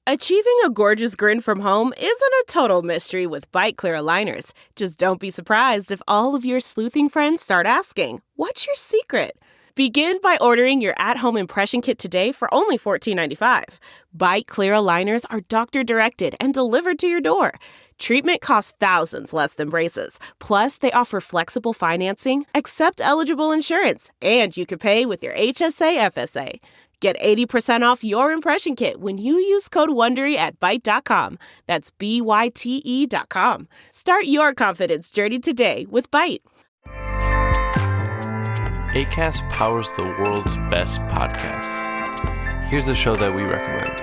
Achieving a gorgeous grin from home isn't a total mystery with Bite Clear aligners. Just don't be surprised if all of your sleuthing friends start asking, "What's your secret?" Begin by ordering your at-home impression kit today for only $14.95. Bite Clear aligners are doctor-directed and delivered to your door. Treatment costs thousands less than braces. Plus, they offer flexible financing, accept eligible insurance, and you can pay with your HSA FSA. Get 80% off your impression kit when you use code WONDERY at Byte.com. That's BYTE.com. Start your confidence journey today with Byte. Acast powers the world's best podcasts. Here's a show that we recommend.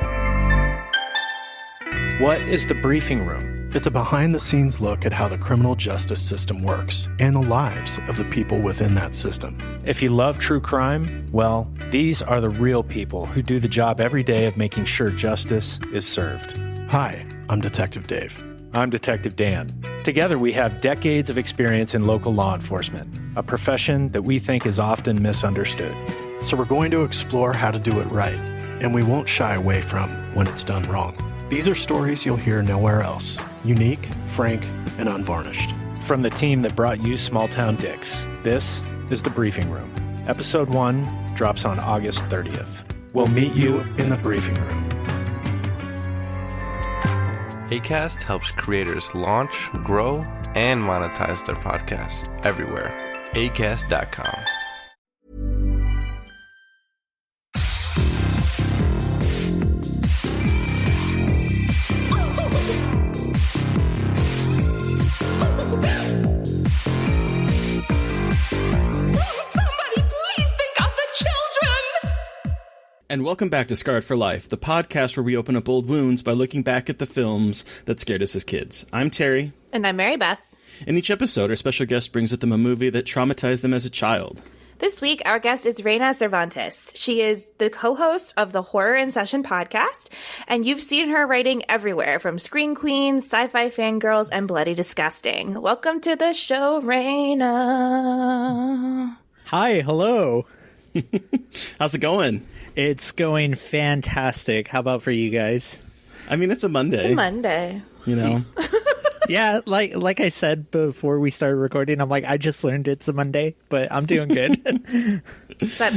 What is The Briefing Room? It's a behind-the-scenes look at how the criminal justice system works and the lives of the people within that system. If you love true crime, well, these are the real people who do the job every day of making sure justice is served. Hi, I'm Detective Dave. I'm Detective Dan. Together, we have decades of experience in local law enforcement, a profession that we think is often misunderstood. So we're going to explore how to do it right, and we won't shy away from when it's done wrong. These are stories you'll hear nowhere else. Unique, frank, and unvarnished. From the team that brought you Small Town Dicks, this is The Briefing Room. Episode 1 drops on August 30th. We'll meet you in the briefing room. Acast helps creators launch, grow, and monetize their podcasts everywhere. Acast.com. And welcome back to Scarred for Life, the podcast where we open up old wounds by looking back at the films that scared us as kids. I'm Terry. And I'm Mary Beth. In each episode, our special guest brings with them a movie that traumatized them as a child. This week, our guest is Reyna Cervantes. She is the co-host of the Horror in Session podcast, and you've seen her writing everywhere, from Screen Queens, Sci-Fi Fangirls, and Bloody Disgusting. Welcome to the show, Reyna. Hi, hello. How's it going? It's going fantastic. How about for you guys? I mean, it's a Monday. It's a Monday. You know? Yeah, like I said before we started recording, I'm like, I just learned it's a Monday, but I'm doing good. That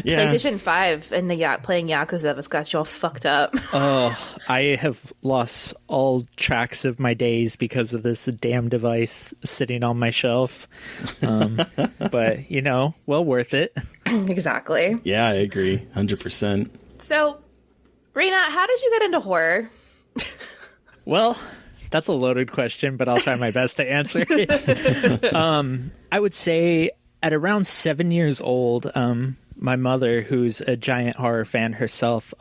PlayStation 5 and the playing Yakuza has got you all fucked up. Oh, I have lost all tracks of my days because of this damn device sitting on my shelf. But, you know, well worth it. Exactly. Yeah, I agree. 100%. So, Reyna, how did you get into horror? Well, that's a loaded question, but I'll try my best to answer it. I would say at around 7 years old, my mother, who's a giant horror fan herself,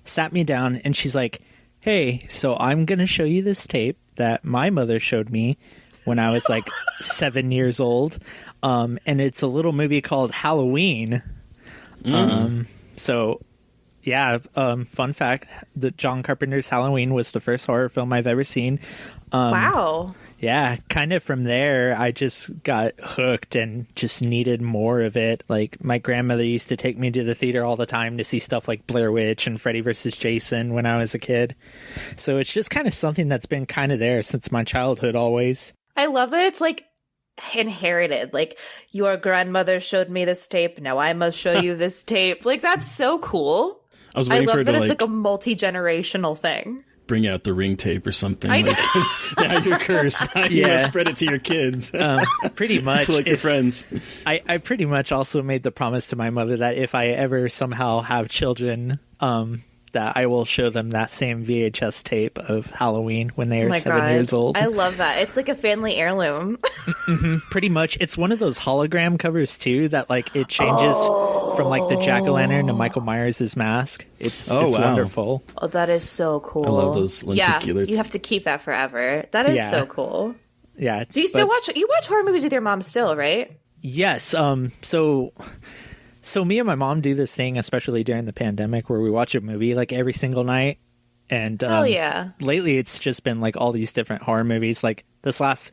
sat me down and she's like, "Hey, so I'm going to show you this tape that my mother showed me when I was like 7 years old. And it's a little movie called Halloween." So yeah, fun fact, that John Carpenter's Halloween was the first horror film I've ever seen. Wow. Yeah, kind of from there, I just got hooked and just needed more of it. Like, my grandmother used to take me to the theater all the time to see stuff like Blair Witch and Freddy vs. Jason when I was a kid. So it's just kind of something that's been kind of there since my childhood always. I love that it's like inherited. Like, your grandmother showed me this tape, now I must show you this tape. Like, that's so cool. I was waiting love for it that to, it's like a multi-generational thing. Bring out the ring tape or something. I like, now you're cursed. You know, spread it to your kids. Pretty much. To like your friends. I pretty much also made the promise to my mother that if I ever somehow have children, that I will show them that same VHS tape of Halloween when they are 7 years old. I love that. It's like a family heirloom. Pretty much. It's one of those hologram covers too that like it changes from like the jack-o'-lantern to Michael Myers' mask. It's wonderful. Oh, that is so cool. I love those lenticular. Yeah, you have to keep that forever. That is so cool. Yeah. So you still watch horror movies with your mom still, right? Yes. So me and my mom do this thing, especially during the pandemic, where we watch a movie like every single night. And lately it's just been like all these different horror movies. Like this last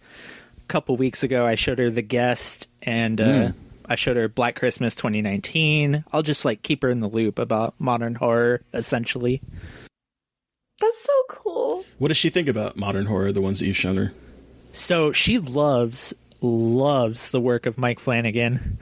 couple weeks ago, I showed her The Guest and I showed her Black Christmas 2019. I'll just like keep her in the loop about modern horror, essentially. That's so cool. What does she think about modern horror, the ones that you've shown her? So she loves the work of Mike Flanagan.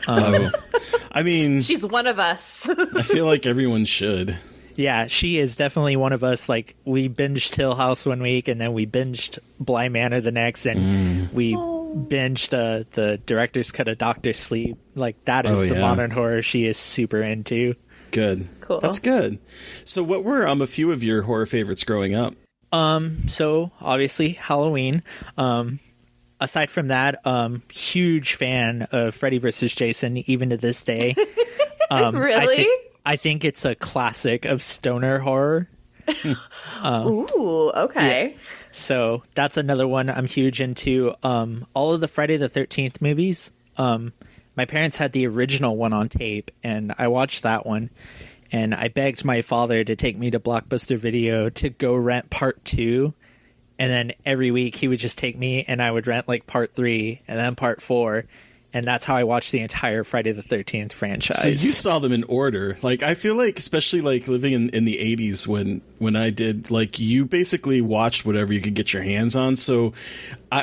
I mean, She's one of us. I feel like everyone should. Yeah, she is definitely one of us. Like, we binged Hill House one week, and then we binged Bly Manor the next, and we binged the director's cut of Doctor Sleep. Like, that is the modern horror she is super into. Good. Cool. That's good. So what were a few of your horror favorites growing up? So obviously Halloween. Aside from that, huge fan of Freddy vs. Jason, even to this day. Really? I think it's a classic of stoner horror. Ooh, okay. Yeah. So that's another one I'm huge into. All of the Friday the 13th movies. My parents had the original one on tape, and I watched that one. And I begged my father to take me to Blockbuster Video to go rent part 2. And then every week he would just take me and I would rent like part 3 and then part 4. And that's how I watched the entire Friday the 13th franchise. So you saw them in order. Like, I feel like, especially like living in the 80s when I did, like, you basically watched whatever you could get your hands on. So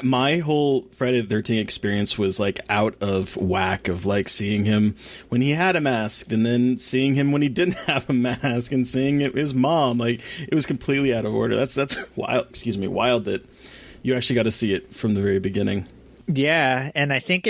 my whole Friday the 13th experience was like out of whack of like seeing him when he had a mask and then seeing him when he didn't have a mask and seeing his mom. Like, it was completely out of order. That's wild. Excuse me. Wild that you actually got to see it from the very beginning. Yeah. And I think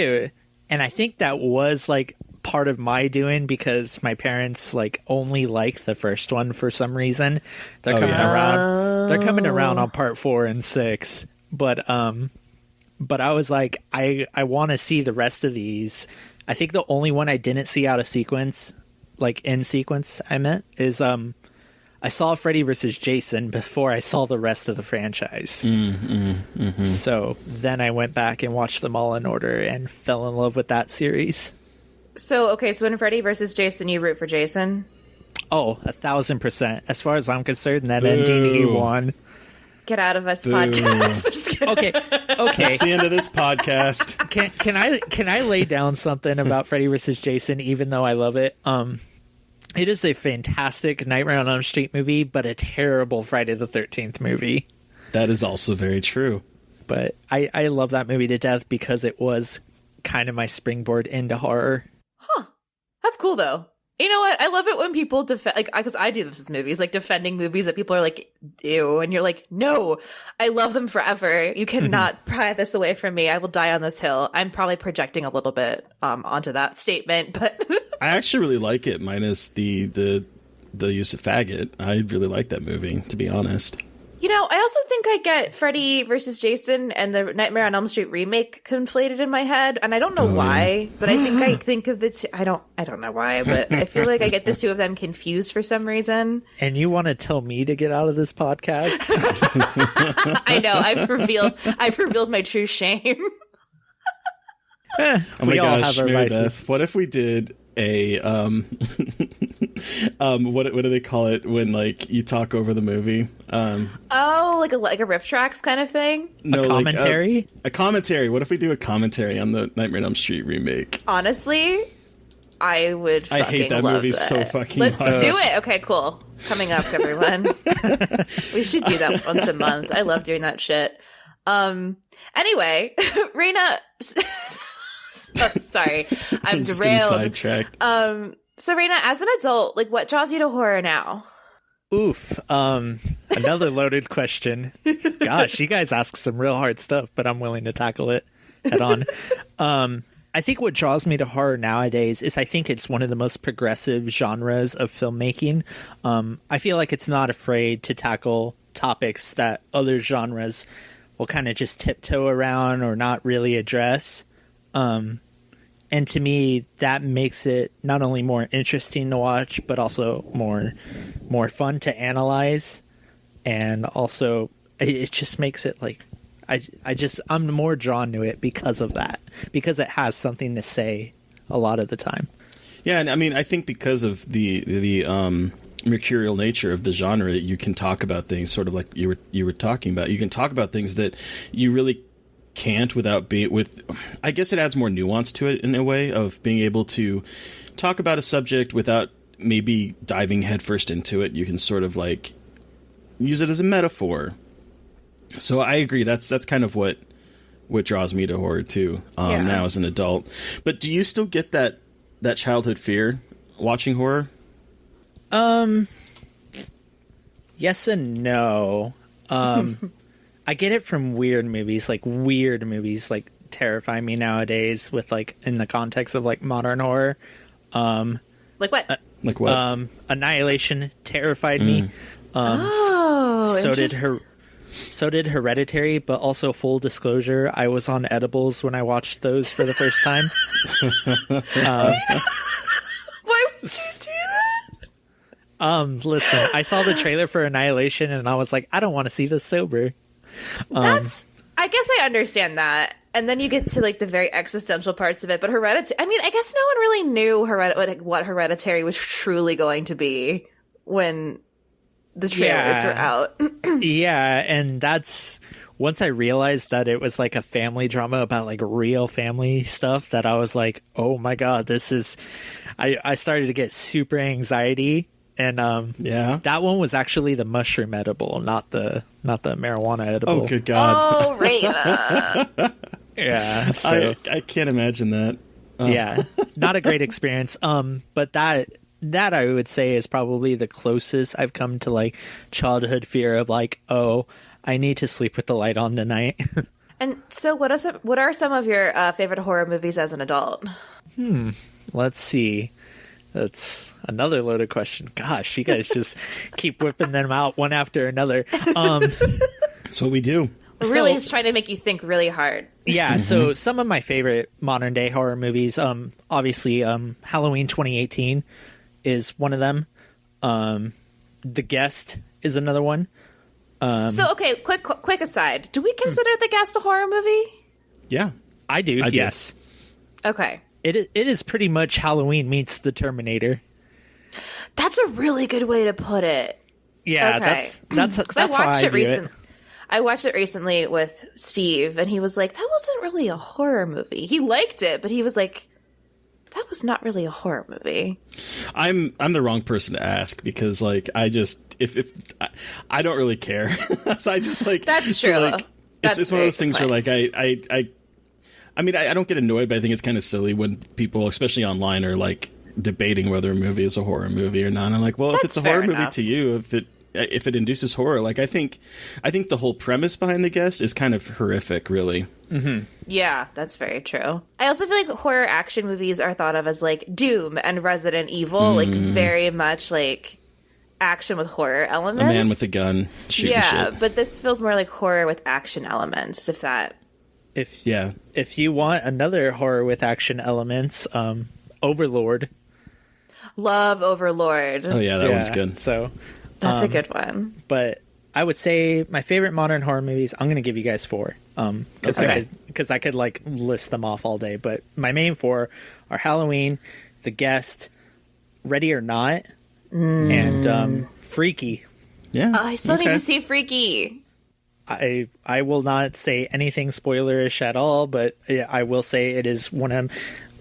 that was like part of my doing because my parents like only liked the first one for some reason. They're coming around on part 4 and 6. But I was like, I want to see the rest of these. I think the only one I didn't see out of sequence, like in sequence, I meant, is I saw Freddy vs. Jason before I saw the rest of the franchise. So then I went back and watched them all in order and fell in love with that series. So in Freddy vs. Jason, you root for Jason? Oh, 1,000%. As far as I'm concerned, that ending, he won. Get out of us podcast. Just kidding. Okay. That's the end of this podcast. Can I lay down something about Freddy vs. Jason, even though I love it? It is a fantastic Nightmare on Elm Street movie, but a terrible Friday the 13th movie. That is also very true. But I love that movie to death because it was kind of my springboard into horror. Huh. That's cool, though. You know what? I love it when people defend, like, because I do this with movies, like defending movies that people are like, ew, and you're like, no, I love them forever. You cannot pry this away from me. I will die on this hill. I'm probably projecting a little bit onto that statement, but I actually really like it, minus the use of faggot. I really like that movie, to be honest. You know, I also think I get Freddy vs. Jason and the Nightmare on Elm Street remake conflated in my head, and I don't know why, but I think of the two. I don't know why, but I feel like I get the two of them confused for some reason. And you want to tell me to get out of this podcast? I know, I've revealed my true shame. Oh my all gosh, have our Mary vices. Beth, what if we did a what do they call it when like you talk over the movie? Like a riff tracks kind of thing? No, a commentary? Like, a commentary. What if we do a commentary on the Nightmare on Elm Street remake? Honestly, I would fucking I hate that love movie that. so fucking Let's much. do it. Okay, cool. Coming up, everyone. We should do that once a month. I love doing that shit. Anyway, Reyna. Oh, sorry, I'm just derailed. Sidetracked. So Reyna, as an adult, like, what draws you to horror now? Oof. Another loaded question. Gosh, you guys ask some real hard stuff, but I'm willing to tackle it head on. I think what draws me to horror nowadays is I think it's one of the most progressive genres of filmmaking. I feel like it's not afraid to tackle topics that other genres will kind of just tiptoe around or not really address. And to me, that makes it not only more interesting to watch, but also more fun to analyze. And also, it just makes it like, I'm more drawn to it because of that, because it has something to say a lot of the time. Yeah, and I mean, I think because of the mercurial nature of the genre, you can talk about things sort of like you were talking about. You can talk about things that you really can't without being with. I guess it adds more nuance to it in a way of being able to talk about a subject without maybe diving headfirst into it. You can sort of like use it as a metaphor. So I agree. That's kind of what draws me to horror too. Now as an adult. But do you still get that childhood fear watching horror? Yes and no. I get it from weird movies. Like weird movies like terrify me nowadays with like in the context of like modern horror. Like what? Like what? Annihilation terrified me. So did Hereditary, but also full disclosure, I was on edibles when I watched those for the first time. Why would you do that? Listen, I saw the trailer for Annihilation and I was like, I don't want to see this sober. I guess I understand that. And then you get to like the very existential parts of it. But Hereditary, I mean, I guess no one really knew what Hereditary was truly going to be when the trailers were out. Yeah, and that's once I realized that it was like a family drama about like real family stuff that I was like, oh my god, this is I started to get super anxiety. And that one was actually the mushroom edible, not the marijuana edible. Oh, good God. Oh, Reyna. Yeah, so I can't imagine that. yeah, not a great experience. But that I would say is probably the closest I've come to like childhood fear of like, oh, I need to sleep with the light on tonight. And so, what are some of your favorite horror movies as an adult? Let's see. That's another loaded question. Gosh, you guys just keep whipping them out one after another. That's what we do. We're really just trying to make you think really hard. Yeah, so some of my favorite modern day horror movies, obviously Halloween 2018 is one of them. The Guest is another one. So, okay, quick aside. Do we consider The Guest a horror movie? Yeah. I do, yes. Okay. It is pretty much Halloween meets The Terminator. That's a really good way to put it. Yeah, okay. that's how I view it. I watched it recently with Steve, and he was like, that wasn't really a horror movie. He liked it, but he was like, that was not really a horror movie. I'm the wrong person to ask because like I just if I don't really care. So I just like that's true. So, like, it's one of those things where like I mean I don't get annoyed, but I think it's kind of silly when people, especially online, are like debating whether a movie is a horror movie or not. I'm like, well, if it's a horror movie to you, if it induces horror, like I think the whole premise behind The Guest is kind of horrific, really. Mm-hmm. Yeah, that's very true. I also feel like horror action movies are thought of as like Doom and Resident Evil, like very much like action with horror elements. A man with a gun shooting shit. But this feels more like horror with action elements. If you want another horror with action elements, Overlord. Love Overlord. Oh yeah, that one's good. So that's a good one. But I would say my favorite modern horror movies, I'm going to give you guys 4. Because I could like list them off all day. But my main 4 are Halloween, The Guest, Ready or Not, and Freaky. Yeah. I still need to see Freaky. I will not say anything spoilerish at all, but I will say it is one of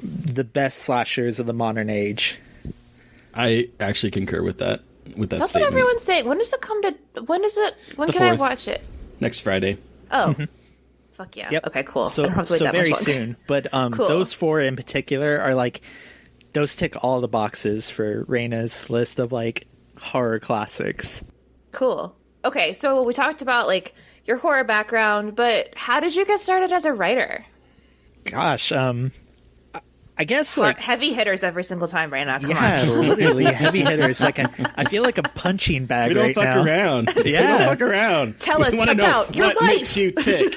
the best slashers of the modern age. I actually concur with that. That's statement. what everyone's saying. When does it come to? When is it? When can 4th. I watch it? Next Friday. Oh, fuck yeah! Yep. Okay, cool. So I don't have to wait that very much longer. soon. But Cool. those 4 in particular are like those tick all the boxes for Reyna's list of like horror classics. Cool. Okay, so we talked about like your horror background, but how did you get started as a writer? Gosh, I guess like Heavy hitters every single time, Reyna. Come yeah, on. literally heavy hitters. Like I feel like a punching bag We don't right fuck now. around. Yeah. We don't fuck around. Tell us We wanna about know your what life. makes you tick.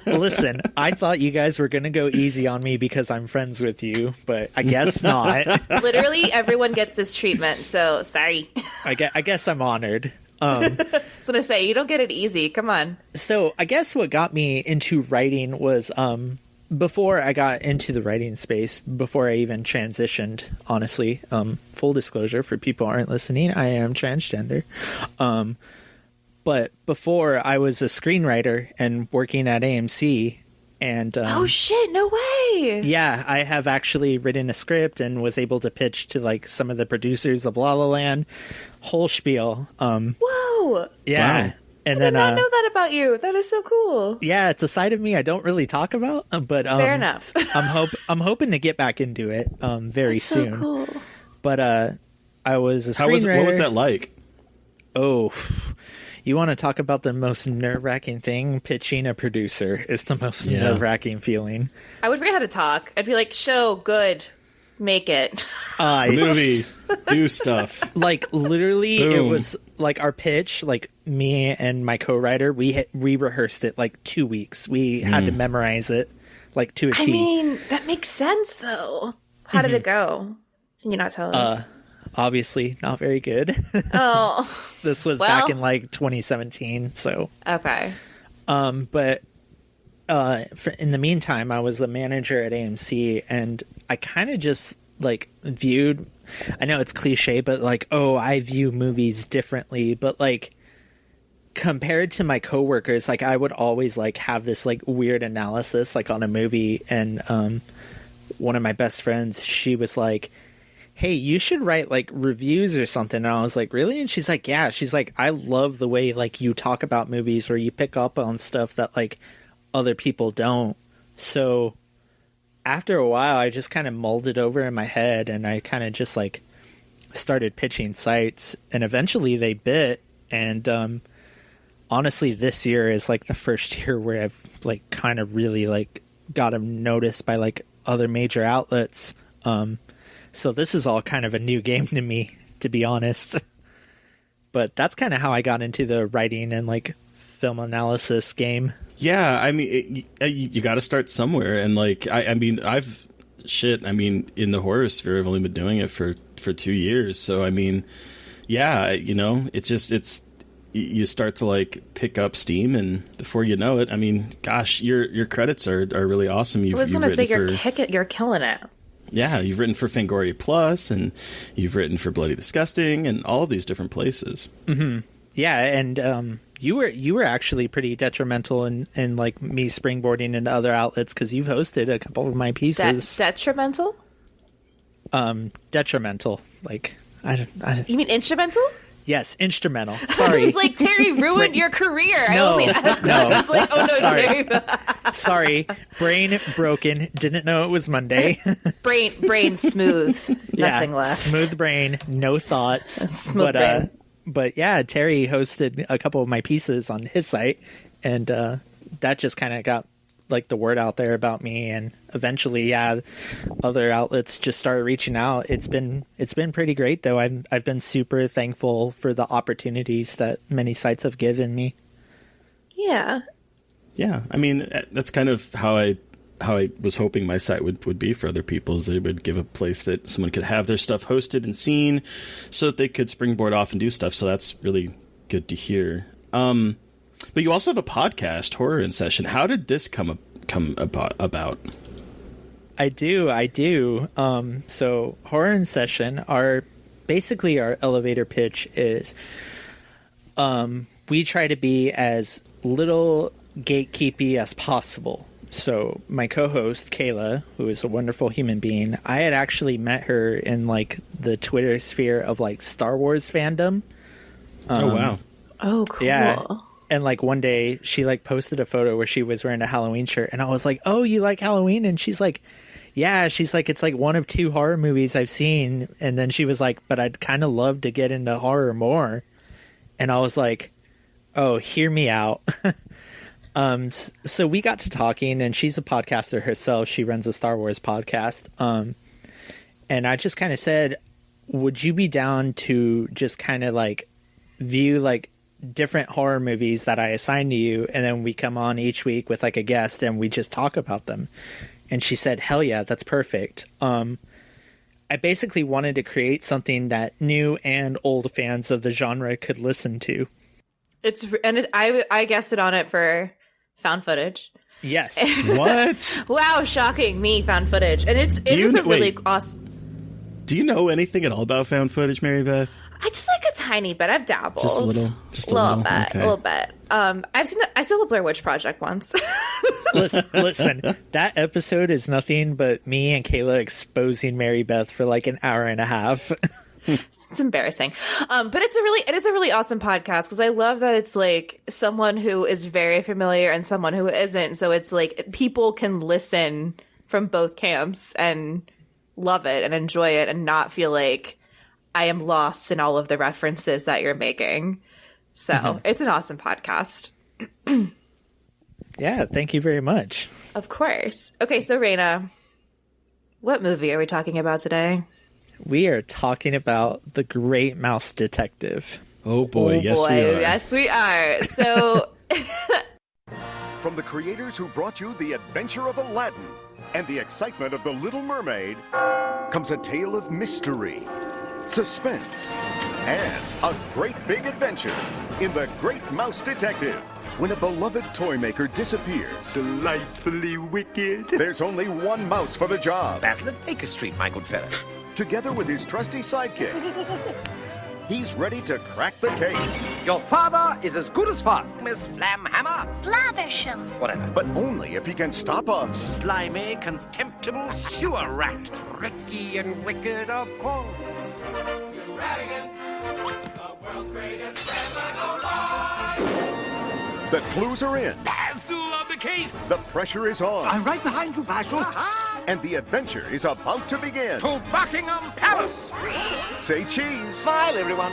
Listen, I thought you guys were gonna go easy on me because I'm friends with you, but I guess not. Literally, everyone gets this treatment. So sorry. I guess I'm honored. I was gonna say you don't get it easy. Come on. So I guess what got me into writing was before I got into the writing space, before I even transitioned, honestly, full disclosure for people who aren't listening, I am transgender. But before I was a screenwriter and working at AMC and Oh shit! No way. yeah, I have actually written a script and was able to pitch to like some of the producers of La La Land, whole spiel. Whoa. Wow. Yeah. Wow. And I then did not know that about you. That is so cool. yeah, it's a side of me I don't really talk about, but Fair enough. I'm hoping to get back into it very That's soon. so cool. But I was a What screenwriter. was that like? Oh, you want to talk about the most nerve-wracking thing? Pitching a producer is the most nerve-wracking feeling. I would forget how to talk. I'd be like, show, good, make it. Movie, do stuff. Like, literally, Boom. it was like our pitch, like me and my co-writer, we rehearsed it like 2 weeks. We had to memorize it like to a T. I mean, that makes sense, though. How did it go? Can you not tell us? Obviously, not very good. Oh, This was back in like 2017, so. okay. But in the meantime, I was the manager at AMC, and I kind of just like viewed. I know it's cliche, but like, oh, I view movies differently. But like, compared to my coworkers, like I would always like have this like weird analysis like on a movie, and one of my best friends, she was like, hey, you should write like reviews or something. And I was like, really? And she's like, yeah. She's like, I love the way like you talk about movies, or you pick up on stuff that like other people don't. So after a while, I just kind of mulled it over in my head, and I kind of just like started pitching sites, and eventually they bit. And honestly, this year is like the first year where I've like kind of really like got them noticed by like other major outlets. So this is all kind of a new game to me, to be honest. But that's kind of how I got into the writing and like film analysis game. Yeah, I mean, you got to start somewhere, and like, I mean, in the horror sphere, I've only been doing it for 2 years, so I mean, yeah, you know, it's you start to like pick up steam, and before you know it, I mean, gosh, your credits are really awesome. I was going to say you're killing it. Yeah, you've written for Fangoria Plus, and you've written for Bloody Disgusting, and all of these different places. Mm-hmm. Yeah, and you were actually pretty detrimental in like me springboarding into other outlets, because you've hosted a couple of my pieces. Detrimental? Detrimental. Like I don't. You mean instrumental? Yes, instrumental. Sorry. I was like, Terry ruined your career. I only asked that. I was like, oh no, Sorry. Terry. Sorry, brain broken. Didn't know it was Monday. brain smooth. Nothing left. Smooth brain, no thoughts. Smooth brain. But yeah, Terry hosted a couple of my pieces on his site, and that just kind of got like the word out there about me, and eventually, yeah, other outlets just started reaching out. It's been pretty great, though. I've been super thankful for the opportunities that many sites have given me. Yeah. Yeah, I mean, that's kind of how I was hoping my site would be for other people, is they would give a place that someone could have their stuff hosted and seen, so that they could springboard off and do stuff. So that's really good to hear. But you also have a podcast, Horror in Session. How did this come about? I do. So Horror in Session, our elevator pitch is, we try to be as little gatekeepy as possible. So my co-host Kayla, who is a wonderful human being, I had actually met her in like the Twitter sphere of like Star Wars fandom. Oh wow! Oh cool. Yeah. And like one day she like posted a photo where she was wearing a Halloween shirt, and I was like, "Oh, you like Halloween?" And she's like, "Yeah." She's like, "It's like one of 2 horror movies I've seen." And then she was like, "But I'd kind of love to get into horror more." And I was like, "Oh, hear me out." So we got to talking, and she's a podcaster herself. She runs a Star Wars podcast. And I just kind of said, "Would you be down to just kind of like view like different horror movies that I assign to you, and then we come on each week with like a guest and we just talk about them?" And she said, "Hell yeah, that's perfect." I basically wanted to create something that new and old fans of the genre could listen to. I guessed it on it for found footage. Yes. What? Wow, shocking. Me, found footage. And it is a really awesome. Do you know anything at all about found footage, Mary Beth? I just like a tiny bit. I've dabbled. Just a little? Just a little bit. Okay. A little bit. I saw the Blair Witch Project once. Listen, that episode is nothing but me and Kayla exposing Mary Beth for like an hour and a half. It's embarrassing. But it is a really awesome podcast because I love that it's like someone who is very familiar and someone who isn't. So it's like people can listen from both camps and love it and enjoy it and not feel like I am lost in all of the references that you're making. So it's an awesome podcast. Yeah, thank you very much. Of course. Okay, so Reyna, what movie are we talking about today? We are talking about The Great Mouse Detective. Oh boy, yes we are. Yes we are. So from the creators who brought you The Adventure of Aladdin and the excitement of The Little Mermaid comes a tale of mystery, suspense, and a great big adventure in The Great Mouse Detective. When a beloved toy maker disappears, Delightfully wicked. there's only one mouse for the job. Basil at Baker Street, my good fellow. Together with his trusty sidekick, he's ready to crack the case. Your father is as good as far. Miss Flamhammer. Flavisham. Whatever. But only if he can stop a Slimy, contemptible sewer rat. Tricky and wicked, of course. The clues are in. Basil on the case. The pressure is on. I'm right behind you, Basil. And the adventure is about to begin. To Buckingham Palace. Say cheese Smile, everyone.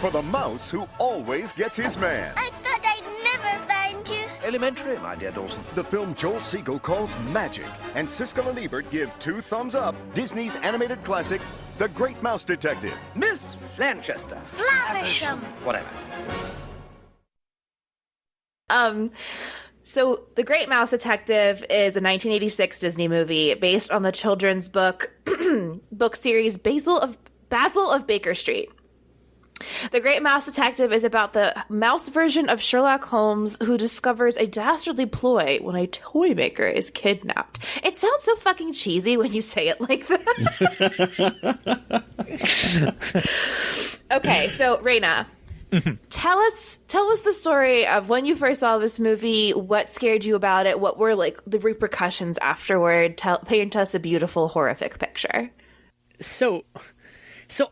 for the mouse who always gets his man. I thought I'd never find you. Elementary, my dear Dawson. The film Joel Siegel calls magic, and Siskel and Ebert give 2 thumbs up. Disney's animated classic, The Great Mouse Detective. Miss Flanchester. Flavisham. Whatever. So The Great Mouse Detective is a 1986 Disney movie based on the children's book series Basil of Baker Street. The Great Mouse Detective is about the mouse version of Sherlock Holmes who discovers a dastardly ploy when a toy maker is kidnapped. It sounds so fucking cheesy when you say it like that. Okay, so Reyna, tell us the story of when you first saw this movie, what scared you about it, what were like the repercussions afterward. Paint us a beautiful, horrific picture. So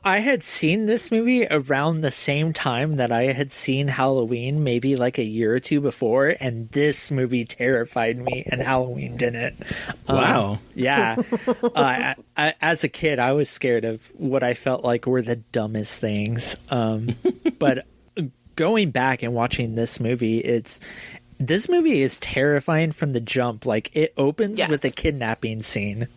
I had seen this movie around the same time that I had seen Halloween, maybe like a year or two before, and this movie terrified me and Halloween didn't. Wow. Yeah. As a kid, I was scared of what I felt like were the dumbest things. But going back and watching this movie, this movie is terrifying from the jump. Like, it opens with a kidnapping scene.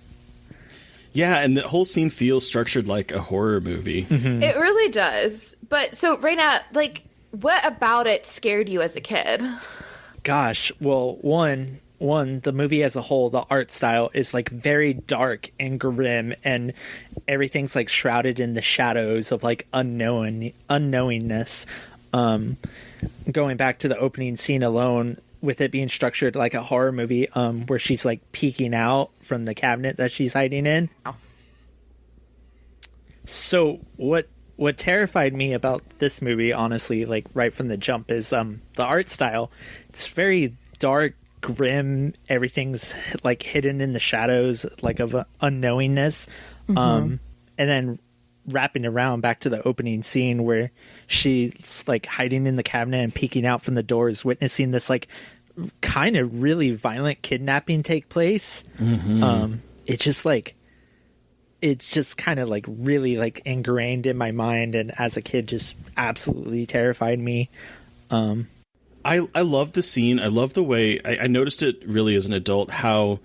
Yeah, and the whole scene feels structured like a horror movie. Mm-hmm. It really does. But so, Reyna, like, what about it scared you as a kid? Gosh, well, one, the movie as a whole, the art style is like very dark and grim, and everything's like shrouded in the shadows of like unknowingness. Going back to the opening scene alone, with it being structured like a horror movie, where she's like peeking out from the cabinet that she's hiding in. Oh. So what terrified me about this movie, honestly, like right from the jump, is the art style. It's very dark, grim. Everything's like hidden in the shadows, like of unknowingness. And then wrapping around back to the opening scene where she's like hiding in the cabinet and peeking out from the doors, witnessing this like kind of really violent kidnapping take place. It's just kind of like really like ingrained in my mind, and as a kid just absolutely terrified me. I love the scene. I love the way I noticed it really as an adult, how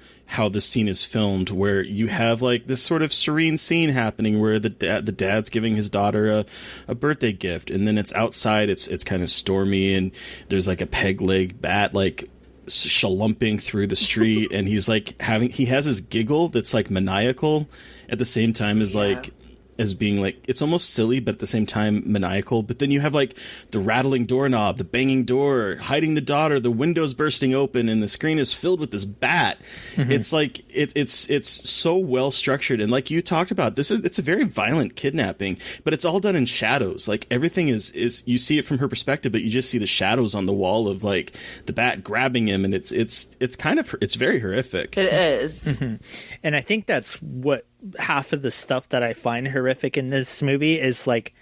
this scene is filmed, where you have like this sort of serene scene happening where the dad's giving his daughter a birthday gift, and then it's outside, it's kind of stormy, and there's like a peg leg bat like shalumping through the street, and he has his giggle that's like maniacal at the same time as like as being like, it's almost silly, but at the same time maniacal. But then you have like the rattling doorknob, the banging door, hiding the daughter, the windows bursting open, and the screen is filled with this bat. It's like it's so well structured, and like you talked about, it's a very violent kidnapping, but it's all done in shadows. Like everything is you see it from her perspective, but you just see the shadows on the wall of like the bat grabbing him, and it's very horrific. It is. And I think that's what half of the stuff that I find horrific in this movie is like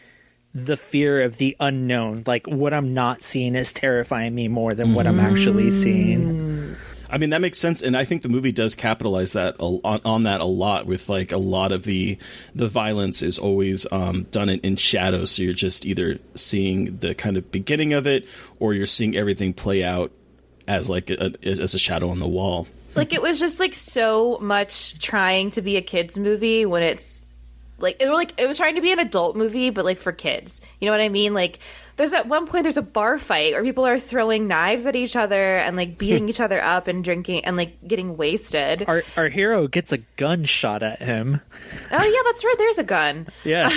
the fear of the unknown. Like what I'm not seeing is terrifying me more than what I'm actually seeing. I mean, that makes sense, and I think the movie does capitalize that on that a lot. With like a lot of the violence is always done in shadow, so you're just either seeing the kind of beginning of it, or you're seeing everything play out as like as a shadow on the wall. Like it was just like so much trying to be a kids movie when it's like it was trying to be an adult movie, but like for kids. You know what I mean? Like. There's at one point there's a bar fight where people are throwing knives at each other and like beating each other up and drinking and like getting wasted. Our hero gets a gun shot at him. Oh yeah, that's right. There's a gun. Yeah.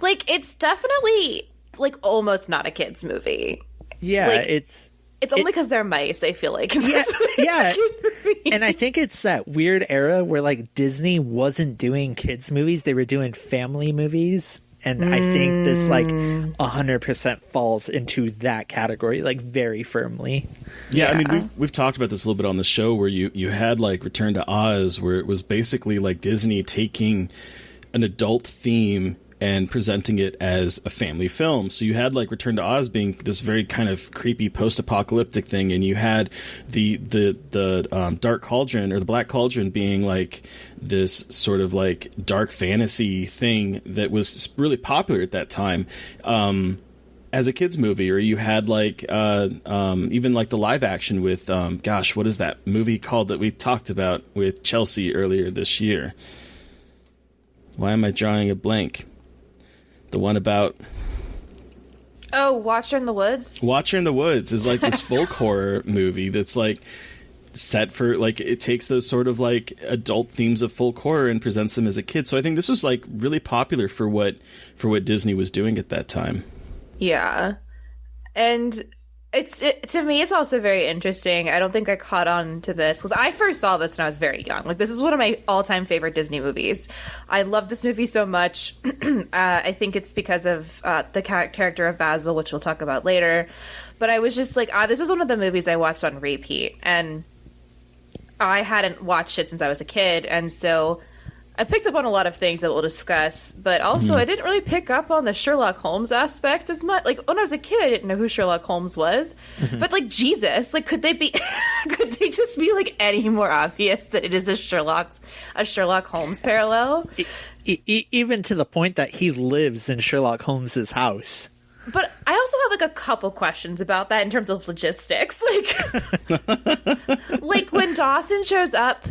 Like it's definitely like almost not a kids movie. Yeah, like, it's only because they're mice. I feel like. Yeah. And I think it's that weird era where like Disney wasn't doing kids movies; they were doing family movies. And I think this, like, 100% falls into that category, like, very firmly. Yeah, I mean, we've talked about this a little bit on the show where you had, like, Return to Oz, where it was basically, like, Disney taking an adult theme and presenting it as a family film. So you had, like, Return to Oz being this very kind of creepy post-apocalyptic thing, and you had the Dark Cauldron, or the Black Cauldron, being, like, this sort of, like, dark fantasy thing that was really popular at that time as a kid's movie. Or you had, like, even, like, the live action with, what is that movie called that we talked about with Chelsea earlier this year? Why am I drawing a blank? The one about... Oh, Watcher in the Woods? Watcher in the Woods is like this folk horror movie that's like set for like, it takes those sort of like adult themes of folk horror and presents them as a kid. So I think this was like really popular for what Disney was doing at that time. Yeah. And to me, it's also very interesting. I don't think I caught on to this because I first saw this when I was very young. Like, this is one of my all-time favorite Disney movies. I love this movie so much. I think it's because of the character of Basil, which we'll talk about later. But I was just like, this was one of the movies I watched on repeat. And I hadn't watched it since I was a kid. And so I picked up on a lot of things that we'll discuss, but also I didn't really pick up on the Sherlock Holmes aspect as much. Like, when I was a kid, I didn't know who Sherlock Holmes was. But, like, Jesus, like, could they just be, like, any more obvious that it is a Sherlock Holmes parallel? Even to the point that he lives in Sherlock Holmes's house. But I also have, like, a couple questions about that in terms of logistics. Like when Dawson shows up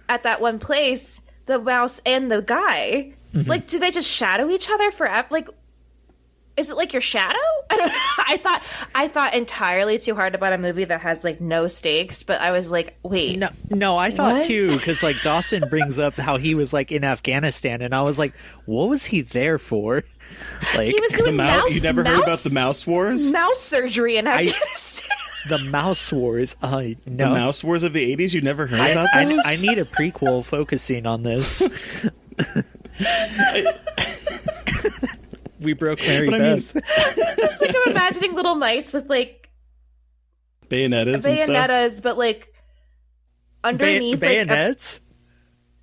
at that one place, the mouse and the guy, like, do they just shadow each other forever? Like, is it like your shadow? I don't know. I thought entirely too hard about a movie that has like no stakes, but I was like, wait. No, I thought too, because like Dawson brings up how he was like in Afghanistan, and I was like, what was he there for? Like, he was doing you never heard about the Mouse Wars? Mouse surgery in Afghanistan. The Mouse Wars. No. The Mouse Wars of the 80s? You never heard about those? I need a prequel focusing on this. We broke Mary Beth. Just like I'm imagining little mice with like bayonettas and stuff. but like underneath bayonets.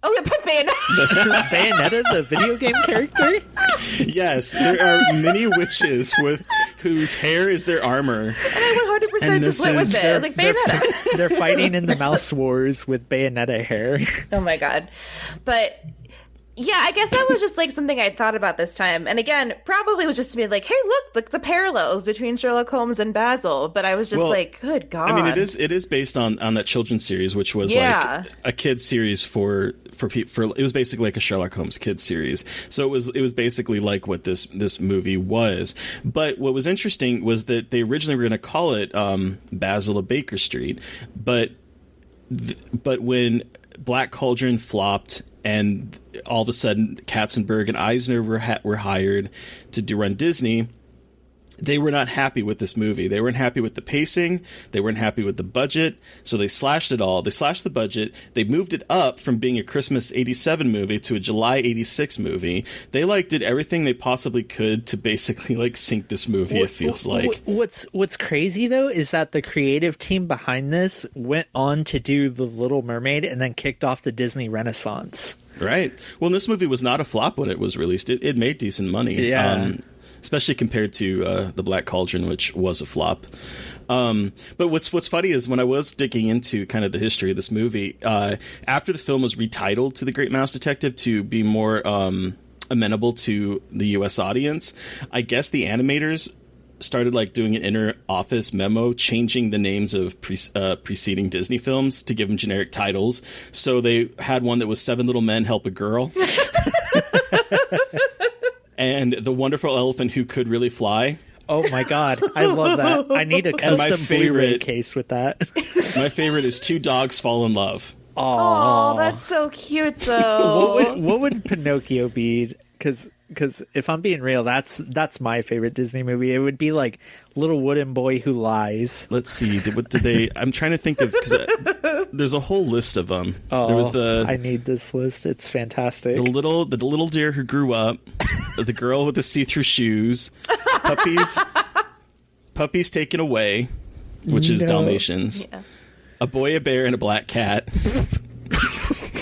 Oh yeah, but Bayonetta. Bayonetta, the video game character? Yes, there are many witches whose hair is their armor. And I 100% just went with it. I was like, Bayonetta. They're fighting in the Mouse Wars with Bayonetta hair. Oh my god. But yeah, I guess that was just like something I thought about this time. And again, probably was just to be like, hey, look the parallels between Sherlock Holmes and Basil. But I was just like, good God. I mean, it is based on that children's series, which was like a kid's series for people. It was basically like a Sherlock Holmes kids series. So it was basically like what this movie was. But what was interesting was that they originally were going to call it Basil of Baker Street, but when Black Cauldron flopped, and all of a sudden Katzenberg and Eisner were hired to run Disney, they were not happy with this movie. They weren't happy with the pacing. They weren't happy with the budget. So they slashed it all. They slashed the budget. They moved it up from being a Christmas 87 movie to a July 86 movie. They did everything they possibly could to basically sink this movie, it feels like. What's crazy though is that the creative team behind this went on to do The Little Mermaid and then kicked off the Disney Renaissance. Right. Well, this movie was not a flop when it was released. It made decent money. Yeah. Especially compared to The Black Cauldron, which was a flop. But what's funny is when I was digging into kind of the history of this movie, after the film was retitled to The Great Mouse Detective to be more amenable to the U.S. audience, I guess the animators started like doing an inner office memo changing the names of preceding Disney films to give them generic titles. So they had one that was Seven Little Men Help a Girl. And The Wonderful Elephant Who Could Really Fly. Oh my God, I love that. I need a custom Blu-ray case with that. My favorite is Two Dogs Fall in Love. Oh, that's so cute, though. What would Pinocchio be? Because if I'm being real, that's my favorite Disney movie. It would be like Little Wooden Boy Who Lies. Let's see. What did they? I'm trying to think of, because there's a whole list of them. Oh, there was I need this list. It's fantastic. The little deer who grew up, the girl with the see-through shoes, puppies taken away, which is Dalmatians, a boy, a bear, and a black cat.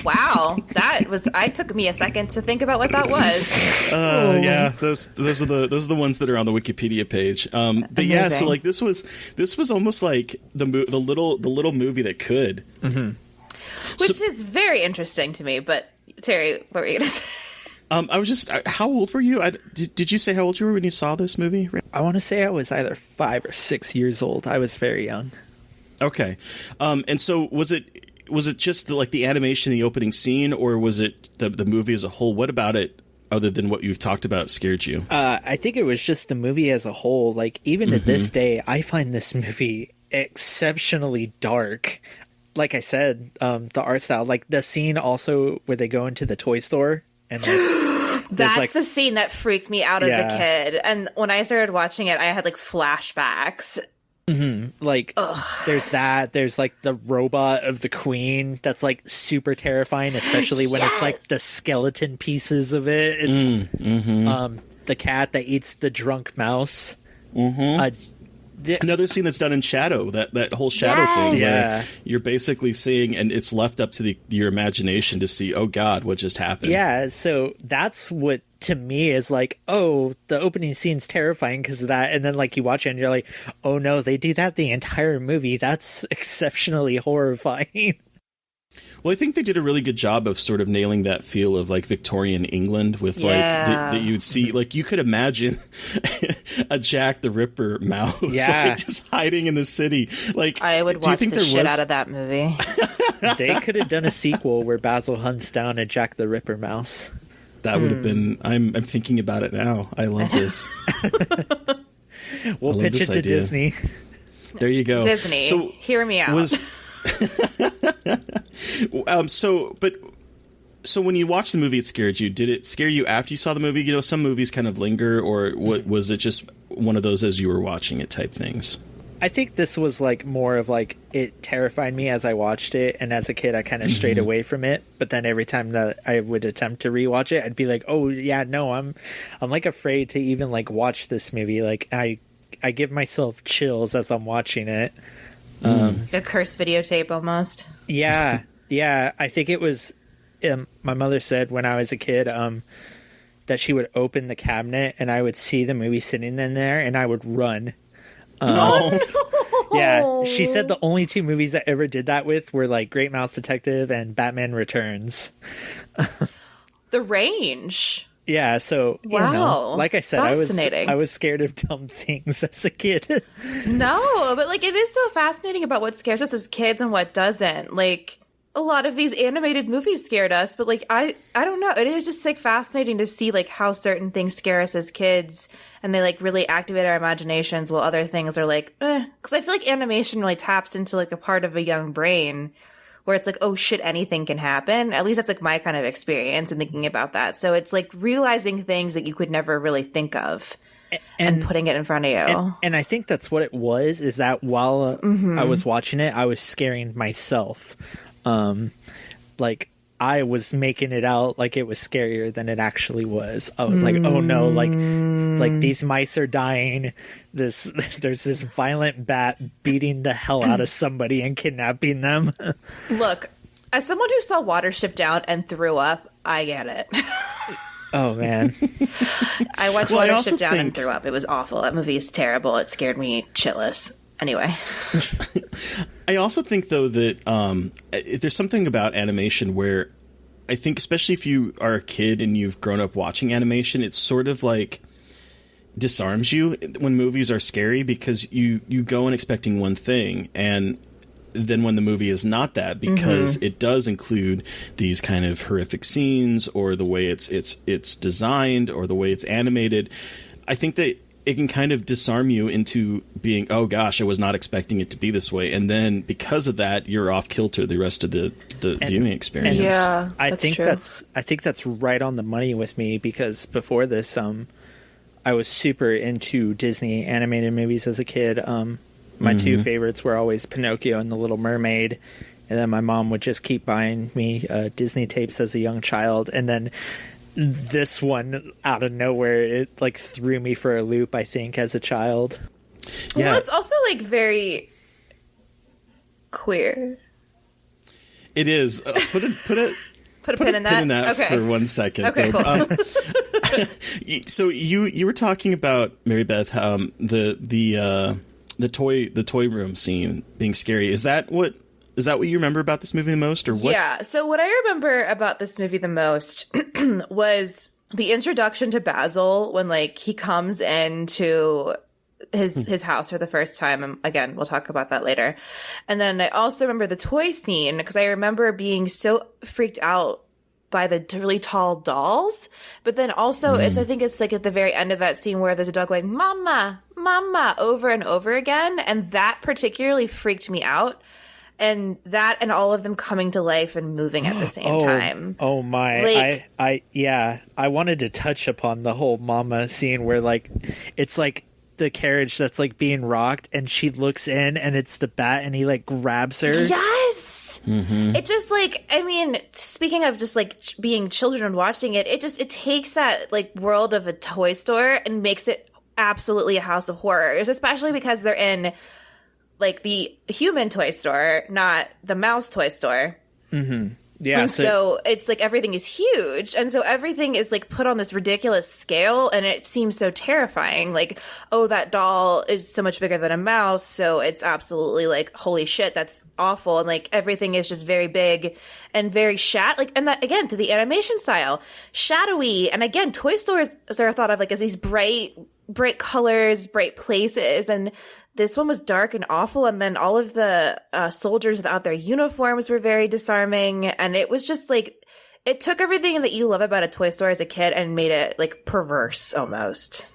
Wow, I took me a second to think about what that was. Yeah, those are the ones that are on the Wikipedia page. But yeah, so like this was almost like the little movie that could, which is very interesting to me. But Terry, what were you gonna say? I was just, how old were you? Did you say how old you were when you saw this movie? I want to say I was either 5 or 6 years old. I was very young. Okay, and so was it just the animation, the opening scene, or was it the movie as a whole? What about it, other than what you've talked about, scared you? I think it was just the movie as a whole. Like, even to this day, I find this movie exceptionally dark. Like I said, the art style, like the scene also where they go into the toy store and that's the scene that freaked me out as a kid. And when I started watching it, I had like flashbacks. Like, there's that. There's like the robot of the queen that's like super terrifying, especially when it's like the skeleton pieces of it. It's the cat that eats the drunk mouse. Another scene that's done in shadow, that whole shadow thing. Yeah, you're basically seeing, and it's left up to your imagination to see. Oh God, what just happened? Yeah, so that's what to me is like, oh, the opening scene's terrifying because of that, and then like you watch it and you're like, oh no, they do that the entire movie. That's exceptionally horrifying. Well, I think they did a really good job of sort of nailing that feel of like Victorian England with like that you'd see, like you could imagine a Jack the Ripper mouse like, just hiding in the city. Like, I would watch the shit out of that movie. They could have done a sequel where Basil hunts down a Jack the Ripper mouse. That would have been. I'm thinking about it now. I love this. We'll pitch it to Disney. There you go. Disney, so hear me out. So when you watched the movie, it scared you. Did it scare you after you saw the movie? You know, some movies kind of linger, or what, was it just one of those as you were watching it type things? I think this was like more of like it terrified me as I watched it, and as a kid I kind of strayed away from it. But then every time that I would attempt to rewatch it, I'd be like, "Oh yeah, no, I'm like afraid to even like watch this movie." Like I give myself chills as I'm watching it. A cursed videotape almost. Yeah. I think it was. My mother said when I was a kid that she would open the cabinet and I would see the movie sitting in there and I would run. Yeah, she said the only 2 movies that ever did that with were like Great Mouse Detective and Batman Returns. The range. Yeah, so you know, like I said, I was scared of dumb things as a kid. No, but like it is so fascinating about what scares us as kids and what doesn't. Like a lot of these animated movies scared us, but like I don't know. It is just like fascinating to see like how certain things scare us as kids, and they like really activate our imaginations, while other things are like, because I feel like animation really taps into like a part of a young brain where it's like, oh shit, anything can happen. At least that's like my kind of experience in thinking about that. So it's like realizing things that you could never really think of and putting it in front of you. And I think that's what it was, is that while I was watching it, I was scaring myself. Like I was making it out like it was scarier than it actually was. I was like, oh no, like these mice are dying. There's this violent bat beating the hell out of somebody and kidnapping them. Look, as someone who saw Watership Down and threw up, I get it. Oh, man. I watched Watership Down and threw up. It was awful. That movie is terrible. It scared me shitless. Anyway. I also think, though, that there's something about animation where I think, especially if you are a kid and you've grown up watching animation, it's sort of like disarms you when movies are scary, because you go in expecting one thing, and then when the movie is not that, because it does include these kind of horrific scenes, or the way it's designed, or the way it's animated, I think that it can kind of disarm you into being, oh gosh, I was not expecting it to be this way, and then because of that, you're off kilter the rest of the viewing experience. Yeah, I think that's right on the money with me, because before this, I was super into Disney animated movies as a kid. My two favorites were always Pinocchio and The Little Mermaid. And then my mom would just keep buying me Disney tapes as a young child. And then this one, out of nowhere, it like threw me for a loop, I think, as a child. Yeah. Well, it's also like very queer. It is. Put a pin in that okay. For 1 second. Okay, cool. So you were talking about, Mary Beth, the toy room scene being scary. Is that what you remember about this movie the most, or what? Yeah. So what I remember about this movie the most was the introduction to Basil when like he comes into his house for the first time. And again, we'll talk about that later. And then I also remember the toy scene, because I remember being so freaked out by the really tall dolls. But then also I think it's like at the very end of that scene where there's a dog going, "Mama, Mama," over and over again. And that particularly freaked me out. And that and all of them coming to life and moving at the same time. Oh my. Like, I wanted to touch upon the whole mama scene where like it's like the carriage that's like being rocked and she looks in and it's the bat and he like grabs her. Yes. It just like, I mean, speaking of just like being children and watching it, it takes that like world of a toy store and makes it absolutely a house of horrors, especially because they're in like the human toy store, not the mouse toy store. Yeah. And so it's like everything is huge. And so everything is like put on this ridiculous scale, and it seems so terrifying. Like, oh, that doll is so much bigger than a mouse. So it's absolutely like, holy shit, that's awful. And like everything is just very big and very and that again, to the animation style, shadowy. And again, toy stores are thought of like as these bright colors, bright places. And this one was dark and awful, and then all of the soldiers without their uniforms were very disarming, and it was just like, it took everything that you love about a toy store as a kid and made it like perverse almost.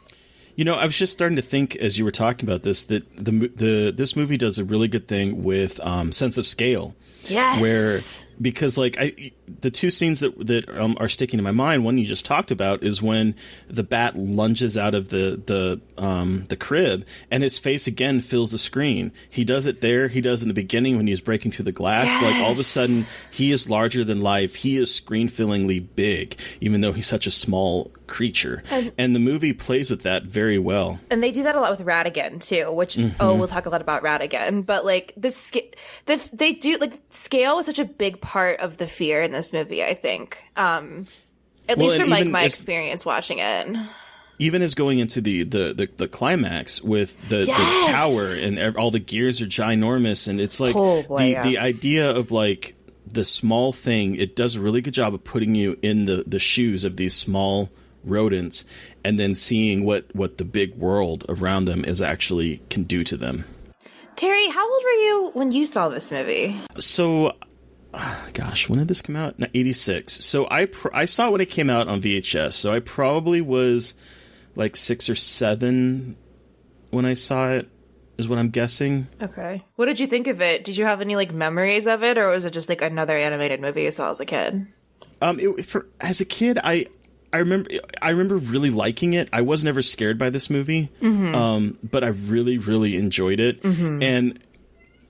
You know, I was just starting to think as you were talking about this that this movie does a really good thing with sense of scale. Yes. Where, because like the two scenes that are sticking in my mind, one you just talked about is when the bat lunges out of the crib and his face again fills the screen. He does it there. He does in the beginning when he's breaking through the glass. Yes. Like all of a sudden he is larger than life. He is screen fillingly big, even though he's such a small creature. And the movie plays with that very well. And they do that a lot with Ratigan too, which we'll talk a lot about Ratigan. But like they do, like, scale is such a big part of the fear in this movie, I think. At least from like my experience watching it. Even as going into the climax with the tower and all the gears are ginormous, and it's like the idea of like the small thing, it does a really good job of putting you in the shoes of these small rodents and then seeing what the big world around them is actually can do to them. Terry, how old were you when you saw this movie? So, gosh, when did this come out? 86. So I saw it when it came out on VHS. So I probably was like 6 or 7 when I saw it, is what I'm guessing. Okay. What did you think of it? Did you have any like memories of it, or was it just like another animated movie you saw as a kid? As a kid, I remember really liking it. I was never scared by this movie, but I really, really enjoyed it. And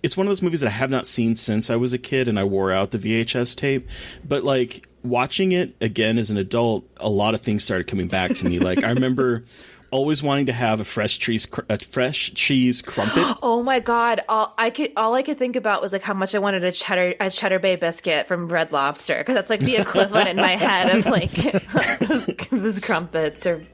it's one of those movies that I have not seen since I was a kid, and I wore out the VHS tape. But like watching it again as an adult, a lot of things started coming back to me. Like I remember always wanting to have a fresh cheese crumpet. Oh my God. All I could think about was like how much I wanted a cheddar bay biscuit from Red Lobster, because that's like the equivalent in my head of like those crumpets or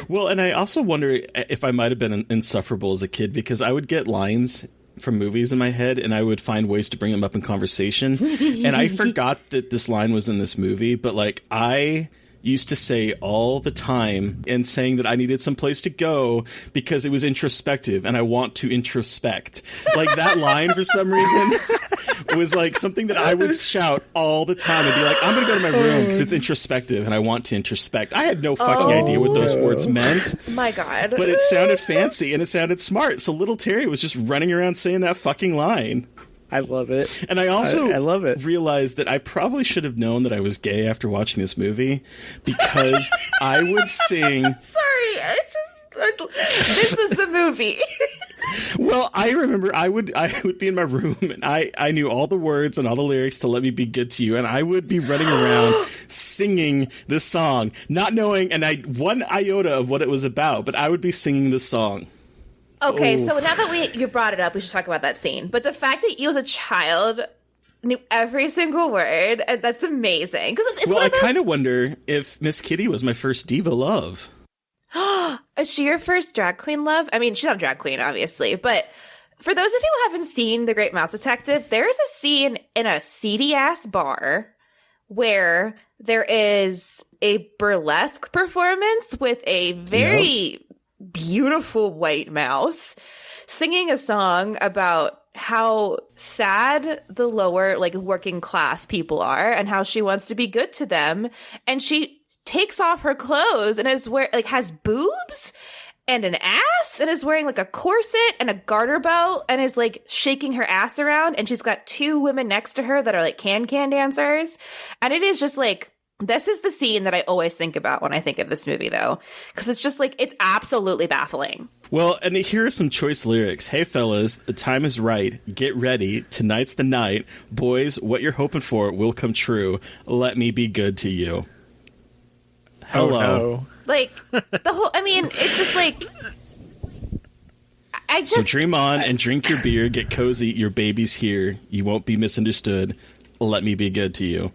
Well, and I also wonder if I might have been insufferable as a kid, because I would get lines from movies in my head and I would find ways to bring them up in conversation. And I forgot that this line was in this movie, but like I used to say all the time, and saying that I needed some place to go because it was introspective and I want to introspect. Like that line for some reason was like something that I would shout all the time and be like, I'm going to go to my room because it's introspective and I want to introspect. I had no fucking idea what those words meant. My God. But it sounded fancy and it sounded smart. So little Terry was just running around saying that fucking line. I love it. And I also I love it. realized that I probably should have known that I was gay after watching this movie, because I would sing. Sorry, this is the movie. Well, I remember I would be in my room and I knew all the words and all the lyrics to Let Me Be Good to You, and I would be running around singing this song, not knowing one iota of what it was about, but I would be singing this song. Okay, so now that you brought it up, we should talk about that scene. But the fact that you as a child knew every single word, that's amazing. Well, I kind of wonder if Miss Kitty was my first diva love. Is she your first drag queen love? I mean, she's not a drag queen, obviously. But for those of you who haven't seen The Great Mouse Detective, there is a scene in a seedy-ass bar where there is a burlesque performance with a very beautiful white mouse singing a song about how sad the lower, like, working class people are and how she wants to be good to them. And she takes off her clothes and has boobs and an ass and is wearing like a corset and a garter belt and is like shaking her ass around. And she's got two women next to her that are like can-can dancers. And it is just like, this is the scene that I always think about when I think of this movie, though, because it's just like, it's absolutely baffling. Well, and here are some choice lyrics. Hey, fellas, the time is right. Get ready. Tonight's the night. Boys, what you're hoping for will come true. Let me be good to you. Hello. Oh, no. Like, I mean, it's just like, So dream on and drink your beer. Get cozy. Your baby's here. You won't be misunderstood. Let me be good to you.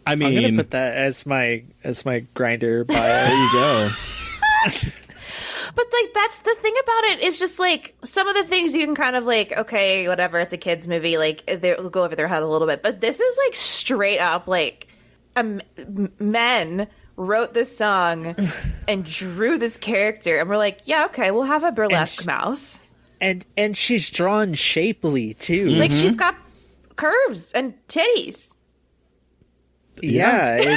I mean, I'm gonna put that as my Grindr bio. There you go. But like, that's the thing about it, is just like some of the things you can kind of like, okay, whatever, it's a kids movie, like they'll go over their head a little bit. But this is like straight up like men wrote this song and drew this character, and we're like, yeah, okay, we'll have a burlesque mouse. And she's drawn shapely too. Like she's got curves and titties. Yeah,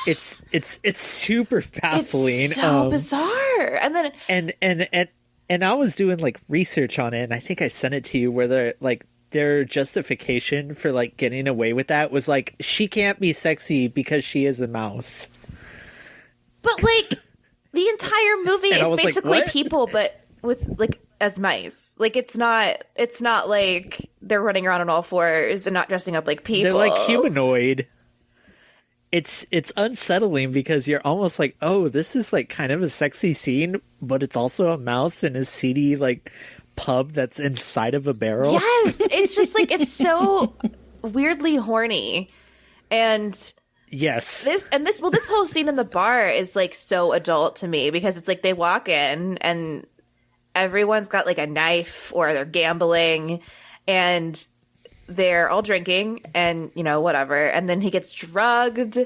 it's super baffling. It's so bizarre. And then and I was doing like research on it, and I think I sent it to you, where their justification for like getting away with that was like, she can't be sexy because she is a mouse. But like the entire movie is basically like, people, but with like as mice. Like it's not like they're running around on all fours and not dressing up like people. They're like humanoid. It's unsettling because you're almost like, oh, this is like kind of a sexy scene, but it's also a mouse in a seedy like pub that's inside of a barrel. Yes, it's just like, it's so weirdly horny. And yes, this whole scene in the bar is like so adult to me, because it's like they walk in and everyone's got like a knife or they're gambling and they're all drinking and, you know, whatever. And then he gets drugged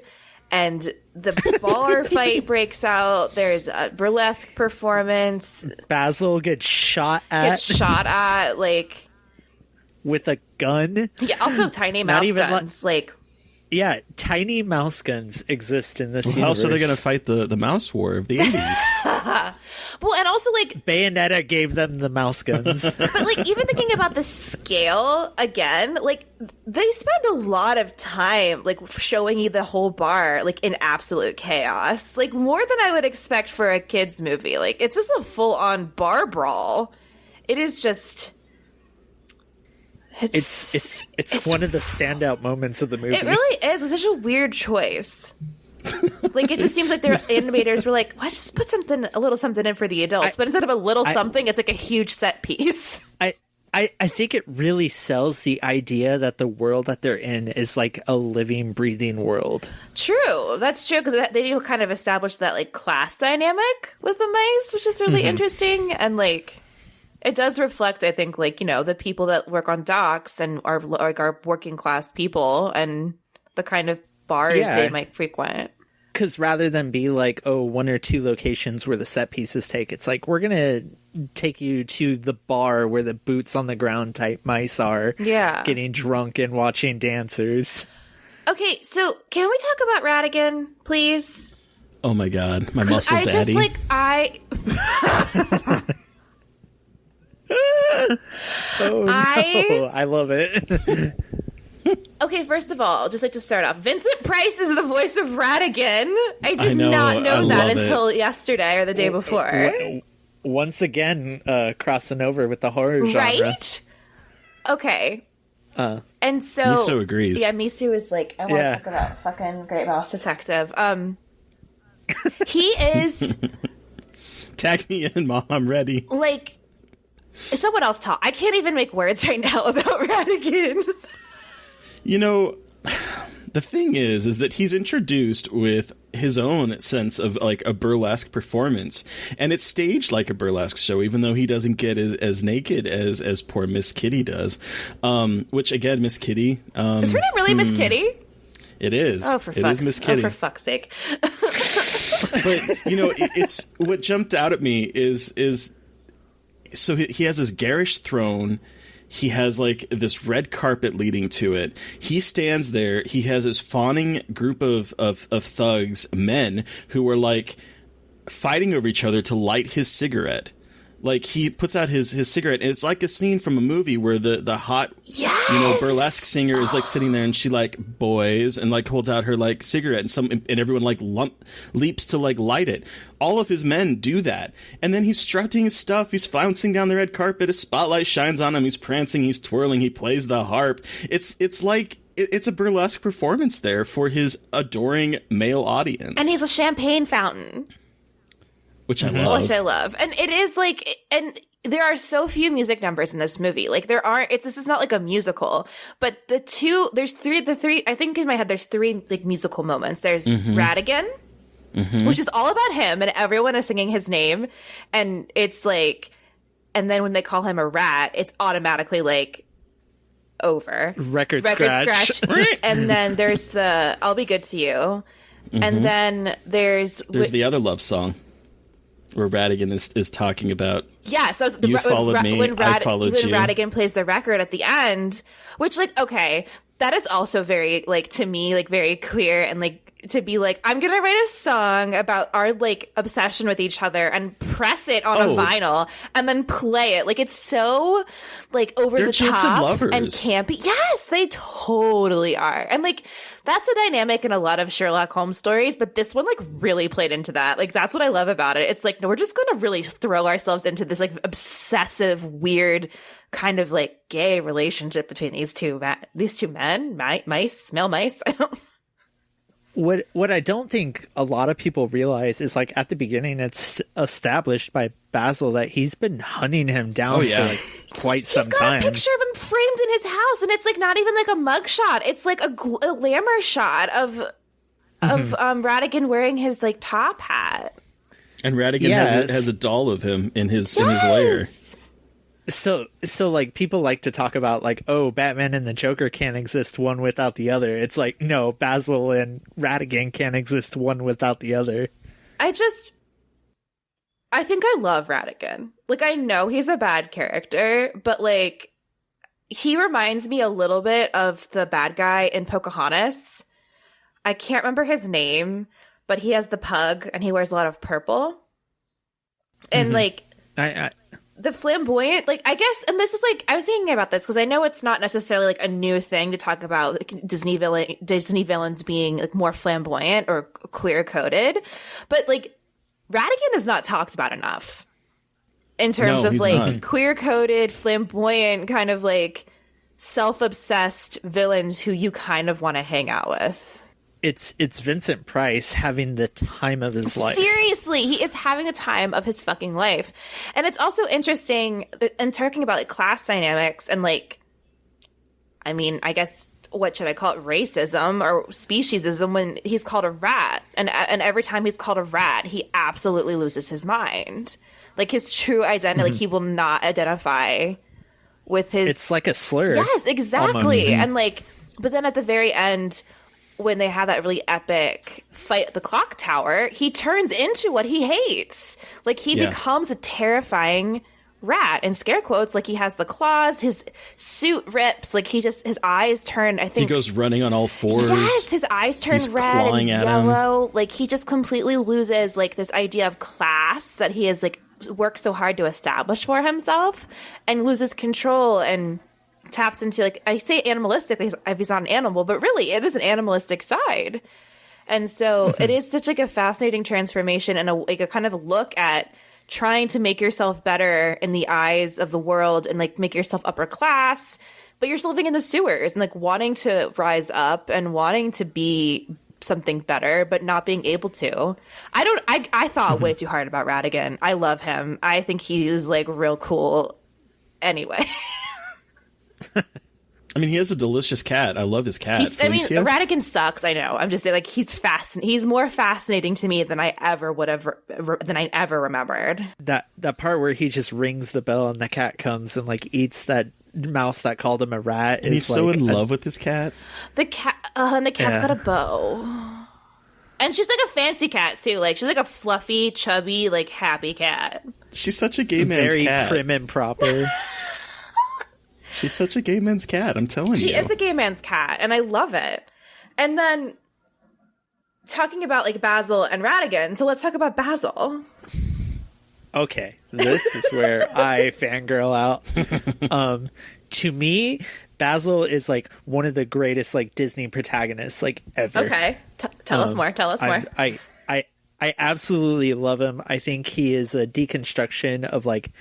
and the bar fight breaks out. There's a burlesque performance. Basil gets shot at like with a gun. Yeah, also tiny mouse guns. Yeah, tiny mouse guns exist in this universe. How else are they going to fight the mouse war of the 80s? Well, and also, like, Bayonetta gave them the mouse guns. But, like, even thinking about the scale, again, like, they spend a lot of time, like, showing you the whole bar, like, in absolute chaos. Like, more than I would expect for a kid's movie. Like, it's just a full-on bar brawl. It is just... It's one of the standout moments of the movie. It really is. It's such a weird choice. Like, it just seems like their animators were like, let's just put a little something in for the adults. But instead of a little something, it's like a huge set piece. I think it really sells the idea that the world that they're in is like a living, breathing world. True. That's true, because they do kind of establish that, like, class dynamic with the mice, which is really interesting. And, like, it does reflect, I think, like, you know, the people that work on docks and are, like, our working class people and the kind of bars they might frequent. Because rather than be like, oh, one or two locations where the set pieces take, it's like, we're going to take you to the bar where the boots on the ground type mice are. Yeah. Getting drunk and watching dancers. Okay, so can we talk about Radigan, please? Oh my god, my muscle daddy. Just, like, I love it. Okay, first of all, just like to start off, Vincent Price is the voice of Radigan. I did not know that until yesterday or the day before. Once again, crossing over with the horror genre. Right? Okay. And so... Miso agrees. Yeah, Miso is like, I want to talk about fucking Great Mouse Detective. He is... Tag me in, Mom. I'm ready. Like, someone else talk. I can't even make words right now about Radigan. You know, the thing is that he's introduced with his own sense of like a burlesque performance, and it's staged like a burlesque show, even though he doesn't get as naked as poor Miss Kitty does. Which again, Miss Kitty. Is her name really Miss Kitty? It is. Oh, it is Miss Kitty. Oh, for fuck's sake. But you know, it's what jumped out at me is so he has this garish throne. He has, like, this red carpet leading to it. He stands there. He has his fawning group of thugs, men, who are, like, fighting over each other to light his cigarette. Like, he puts out his cigarette, and it's like a scene from a movie where the hot, you know, burlesque singer is, like, sitting there, and she, like, boys, and, like, holds out her, like, cigarette, and everyone, like, leaps to, like, light it. All of his men do that. And then he's strutting his stuff. He's flouncing down the red carpet. A spotlight shines on him. He's prancing. He's twirling. He plays the harp. It's like... It's a burlesque performance there for his adoring male audience. And he's a champagne fountain. Which I love. Which I love. And it is like, and there are so few music numbers in this movie. Like, there aren't, this is not like a musical, but I think in my head, there's three like musical moments. There's Radigan, which is all about him, and everyone is singing his name. And it's like, and then when they call him a rat, it's automatically like over. Record scratch. And then there's the I'll Be Good to You. And then there's the other love song. Where Radigan is talking about, so you followed me, I followed you. When Radigan plays the record at the end, which, like, okay, that is also very, like, to me, like, very queer, and, like, to be like, I'm gonna write a song about our, like, obsession with each other and press it on a vinyl and then play it. Like, it's so, like, over the top and campy. Yes, they totally are. And, like, that's the dynamic in a lot of Sherlock Holmes stories, but this one, like, really played into that. Like, that's what I love about it. It's like, no, we're just gonna really throw ourselves into this, like, obsessive, weird kind of, like, gay relationship between these two men, mice, male mice. I don't. What I don't think a lot of people realize is, like, at the beginning, it's established by Basil that he's been hunting him down for, like, quite some time. He's got a picture of him framed in his house, and it's, like, not even, like, a mugshot. It's, like, a glamour shot of Radigan wearing his, like, top hat. And Radigan has a doll of him in his lair. So like, people like to talk about, like, oh, Batman and the Joker can't exist one without the other. It's like, no, Basil and Radigan can't exist one without the other. I think I love Radigan. Like, I know he's a bad character, but, like, he reminds me a little bit of the bad guy in Pocahontas. I can't remember his name, but he has the pug and he wears a lot of purple. And, like... The flamboyant, like, I guess, and this is, like, I was thinking about this because I know it's not necessarily, like, a new thing to talk about, like, Disney villains being, like, more flamboyant or queer-coded, but, like, Radigan is not talked about enough in terms of, like, queer-coded, flamboyant, kind of, like, self-obsessed villains who you kind of want to hang out with. it's Vincent Price having the time of his life. Seriously, he is having the time of his fucking life. And it's also interesting in talking about like class dynamics and like, I mean, I guess, what should I call it? Racism or speciesism when he's called a rat. And every time he's called a rat, he absolutely loses his mind. Like his true identity, like he will not identify with his... It's like a slur. Yes, exactly. Almost. And like, but then at the very end, when they have that really epic fight at the clock tower, he turns into what he hates. Like he becomes a terrifying rat, in scare quotes. Like he has the claws, his suit rips, like he just, his eyes turn, I think he goes running on all fours. Yes, his eyes turn red and yellow. Like he just completely loses like this idea of class that he has like worked so hard to establish for himself, and loses control and taps into, like, I say animalistic if he's not an animal, but really it is an animalistic side. And so it is such like a fascinating transformation and a kind of look at trying to make yourself better in the eyes of the world and like make yourself upper class, but you're still living in the sewers and like wanting to rise up and wanting to be something better, but not being able to. I thought way too hard about Ratigan. I love him. I think he is like real cool anyway. I mean, he has a delicious cat. I love his cat. Ratigan sucks. I know. I'm just saying, like, he's more fascinating to me than I ever remembered. That part where he just rings the bell and the cat comes and like eats that mouse that called him a rat. And he's so in love with his cat. The cat's got a bow. And she's like a fancy cat too. Like she's like a fluffy, chubby, like happy cat. She's such a gay man's cat. Very prim and proper. She's such a gay man's cat, I'm telling you. She is a gay man's cat, and I love it. And then, talking about, like, Basil and Ratigan, so let's talk about Basil. Okay, this is where I fangirl out. To me, Basil is, like, one of the greatest, like, Disney protagonists, like, ever. Okay, tell us more, I absolutely love him. I think he is a deconstruction of, like,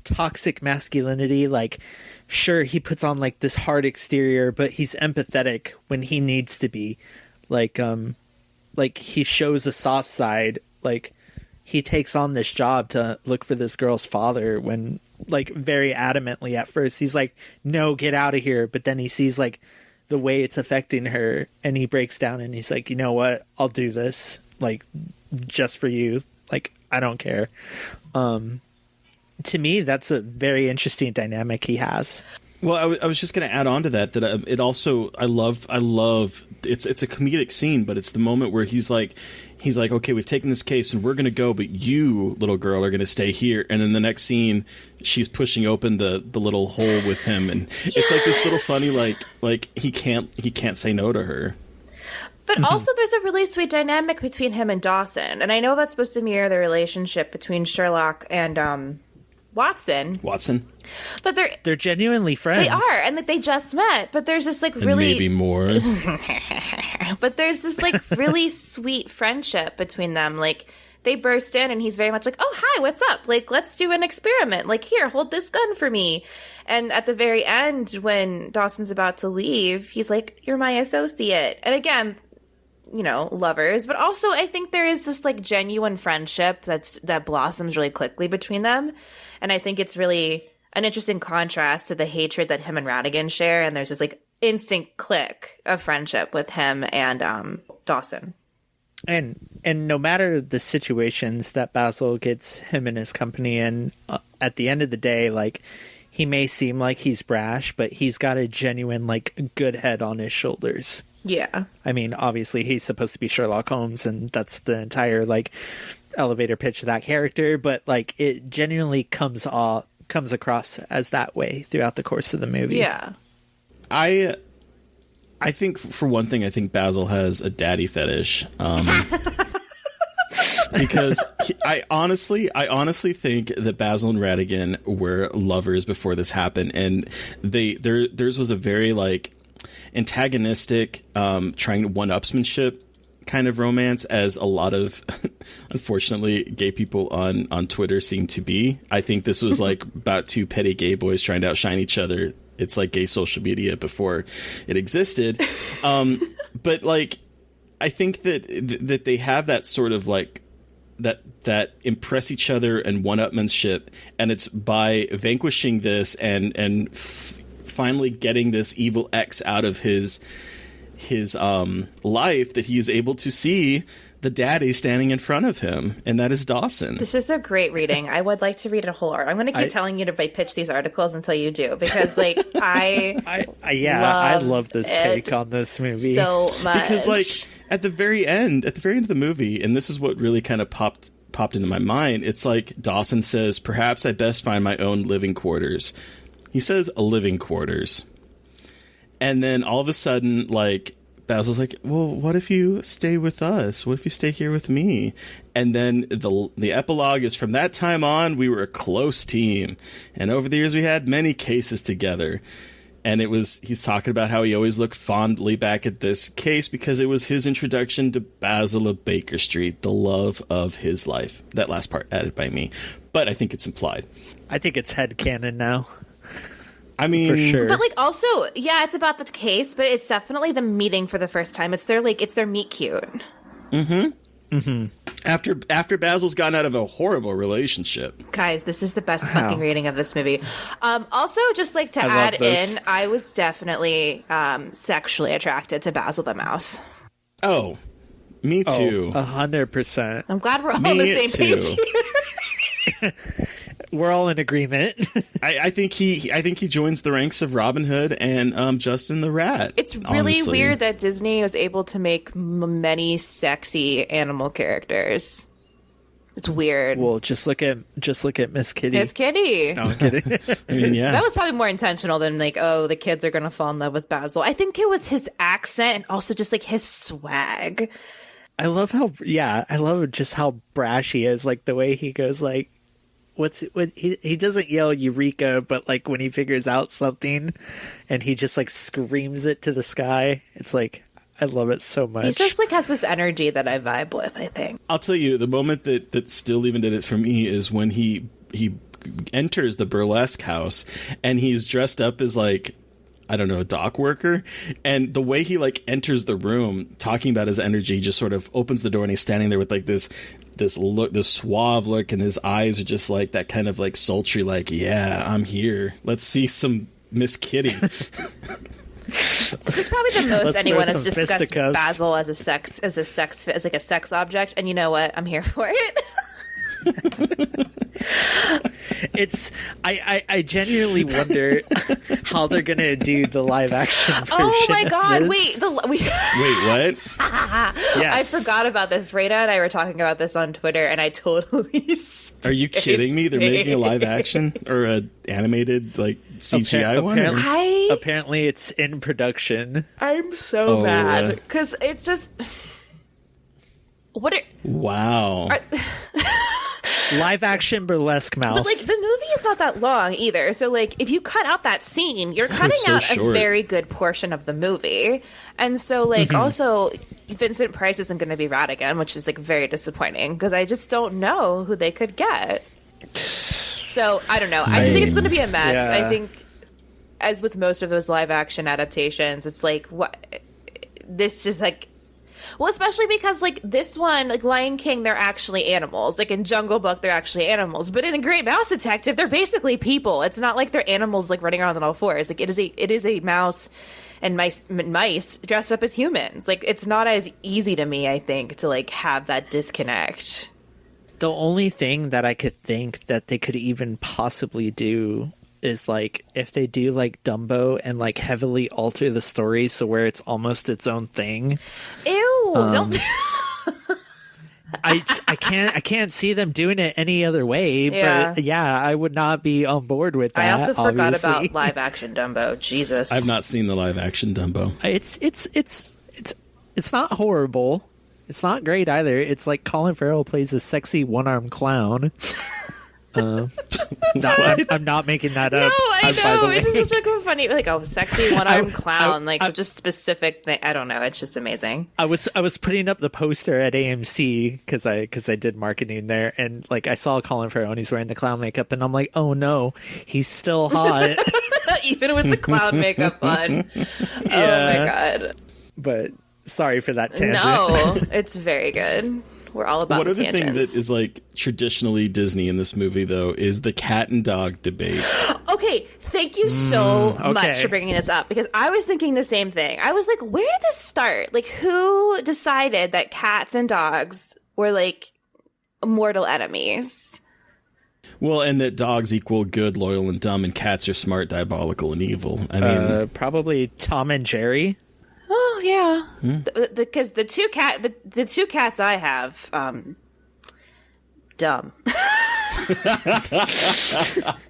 toxic masculinity. Like, sure, he puts on like this hard exterior, but he's empathetic when he needs to be. Like he shows a soft side. Like he takes on this job to look for this girl's father when, like, very adamantly at first he's like, no, get out of here. But then he sees like the way it's affecting her and he breaks down and he's like, you know what? I'll do this, like, just for you. Like, I don't care. To me, that's a very interesting dynamic he has. Well, I was just going to add on to that it also, I love it's a comedic scene, but it's the moment where he's like, okay, we've taken this case and we're going to go, but you, little girl, are going to stay here. And in the next scene, she's pushing open the little hole with him, and it's like this little funny like he can't say no to her. But also, there's a really sweet dynamic between him and Dawson, and I know that's supposed to mirror the relationship between Sherlock and Watson. But they're genuinely friends. They are, and that they just met. But there's this like really maybe more. But there's this like really sweet friendship between them. Like they burst in, and he's very much like, "Oh, hi, what's up? Like, let's do an experiment. Like, here, hold this gun for me." And at the very end, when Dawson's about to leave, he's like, "You're my associate." And again, you know, lovers, but also I think there is this like genuine friendship that blossoms really quickly between them. And I think it's really an interesting contrast to the hatred that him and Ratigan share. And there's this like instant click of friendship with him and Dawson. And no matter the situations that Basil gets him and his company in, at the end of the day, like, he may seem like he's brash, but he's got a genuine, like, good head on his shoulders. Yeah. I mean, obviously, he's supposed to be Sherlock Holmes, and that's the entire, like, elevator pitch of that character, but, like, it genuinely comes across as that way throughout the course of the movie. Yeah. I think, for one thing, I think Basil has a daddy fetish. Because I honestly think that Basil and Ratigan were lovers before this happened, and theirs was a very like antagonistic, trying to one-upsmanship kind of romance, as a lot of unfortunately gay people on Twitter seem to be. I think this was like about two petty gay boys trying to outshine each other. It's like gay social media before it existed, but like. I think that they have that sort of like that impress each other and one-upmanship, and it's by vanquishing this and finally getting this evil X out of his life that he is able to see the daddy standing in front of him, and that is Dawson. This is a great reading. I would like to read a whole art. I'm going to keep telling you to pitch these articles until you do, because like I love this take on this movie so much. Because like at the very end of the movie, and this is what really kind of popped into my mind, it's like Dawson says, "Perhaps I best find my own living quarters." He says a living quarters. And then all of a sudden, like, Basil's like, well, what if you stay with us? What if you stay here with me? And then the epilogue is, from that time on, we were a close team. And over the years, we had many cases together. And he's talking about how he always looked fondly back at this case because it was his introduction to Basil of Baker Street, the love of his life. That last part added by me. But I think it's implied. I think it's headcanon now. I mean, for sure. But like also, yeah, it's about the case, but it's definitely the meeting for the first time. It's their meet cute. Mm-hmm. Mm-hmm. After Basil's gotten out of a horrible relationship. Guys, this is the best fucking reading of this movie. Also, just like to add in, I was definitely sexually attracted to Basil the Mouse. Oh, me too. 100%. I'm glad we're all on the same page here. We're all in agreement. I think he joins the ranks of Robin Hood and Justin the Rat. It's really weird that Disney was able to make many sexy animal characters. It's weird. Well, just look at Miss Kitty. Miss Kitty. No, I'm kidding. I mean, yeah. That was probably more intentional than like, oh, the kids are going to fall in love with Basil. I think it was his accent and also just like his swag. I love just how brash he is. Like the way he goes like, he doesn't yell Eureka, but like when he figures out something and he just like screams it to the sky, it's like, I love it so much. He just like has this energy that I vibe with, I think. I'll tell you, the moment that still even did it for me is when he enters the burlesque house and he's dressed up as like, I don't know, a dock worker, and the way he like enters the room talking about his energy, just sort of opens the door and he's standing there with like this look, this suave look, and his eyes are just like that kind of like sultry, like, yeah, I'm here, let's see some Miss Kitty. This is probably the most anyone has discussed Basil as a sex object, and you know what, I'm here for it. I genuinely wonder how they're gonna do the live action version. Oh my god! Wait, wait, what? Yes. I forgot about this. Reyna and I were talking about this on Twitter, and I totally. Are you kidding me? They're making a live action or a animated like CGI one? Apparently, it's in production. I'm so mad because it's just. Wow. Live action burlesque mouse. But like the movie is not that long either. So like if you cut out that scene, you're cutting out a very good portion of the movie. And so like also Vincent Price isn't going to be Radigan, which is like very disappointing because I just don't know who they could get. So I don't know. I think it's going to be a mess. Yeah. I think as with most of those live action adaptations, it's like what this just like. Well, especially because, like, this one, like, Lion King, they're actually animals. Like, in Jungle Book, they're actually animals. But in The Great Mouse Detective, they're basically people. It's not like they're animals, like, running around on all fours. Like, it is a mouse and mice dressed up as humans. Like, it's not as easy to me, I think, to, like, have that disconnect. The only thing that I could think that they could even possibly do is like if they do like Dumbo and like heavily alter the story so where it's almost its own thing. Ew! Don't. I can't see them doing it any other way. Yeah. But yeah, I would not be on board with that. I also forgot about live action Dumbo. Jesus, I've not seen the live action Dumbo. It's not horrible. It's not great either. It's like Colin Farrell plays a sexy one-armed clown. I'm not making that up. No, I know. It's just like a funny, like a sexy one-armed clown, like such a specific thing. I don't know. It's just amazing. I was putting up the poster at AMC because I did marketing there, and like I saw Colin Farrell and he's wearing the clown makeup, and I'm like, oh no, he's still hot, even with the clown makeup on. Yeah. Oh my god. But Sorry for that tangent. No, it's very good. We're all about One other tangents. thing that is like traditionally Disney in this movie, though, is the cat and dog debate. Okay, thank you so okay. much for bringing this up, because I was thinking the same thing. I was like, where did this start? Like, who decided that cats and dogs were like mortal enemies? Well, and that dogs equal good, loyal, and dumb, and cats are smart, diabolical, and evil. I mean, Probably Tom and Jerry. Oh yeah, because the two cats I have, dumb.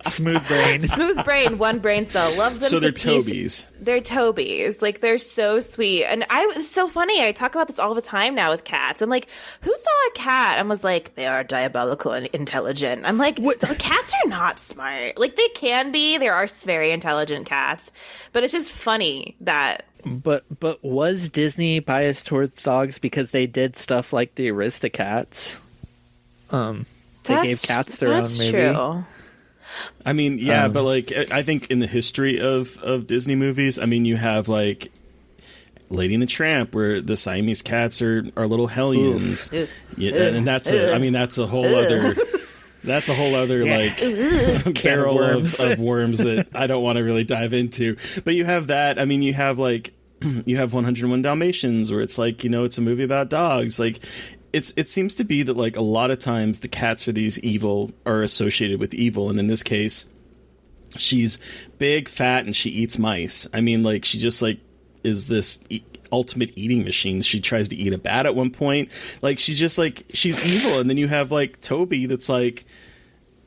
Smooth brain. Smooth brain, one brain cell. Love them. so they're to pieces. Tobies. They're Tobies. Like, they're so sweet. And it's so funny. I talk about this all the time now with cats. I'm like, who saw a cat and was like, they are diabolical and intelligent? I'm like, the cats are not smart. Like, they can be. There are very intelligent cats. But it's just funny that... But was Disney biased towards dogs because they did stuff like the Aristocats? They gave cats their own movie. True. I mean, yeah, but like, I think in the history of Disney movies, I mean, you have like Lady and the Tramp, where the Siamese cats are little hellions, and that's a whole other. That's a whole other like barrel of worms that I don't want to really dive into. But you have that. I mean, you have like you have 101 Dalmatians, where it's like, it's a movie about dogs. Like, it seems to be that like a lot of times the cats are associated with evil, and in this case, she's big, fat, and she eats mice. I mean, like, she just like is this ultimate eating machine. She tries to eat a bat at one point. Like, she's just like, she's evil. And then you have like Toby that's like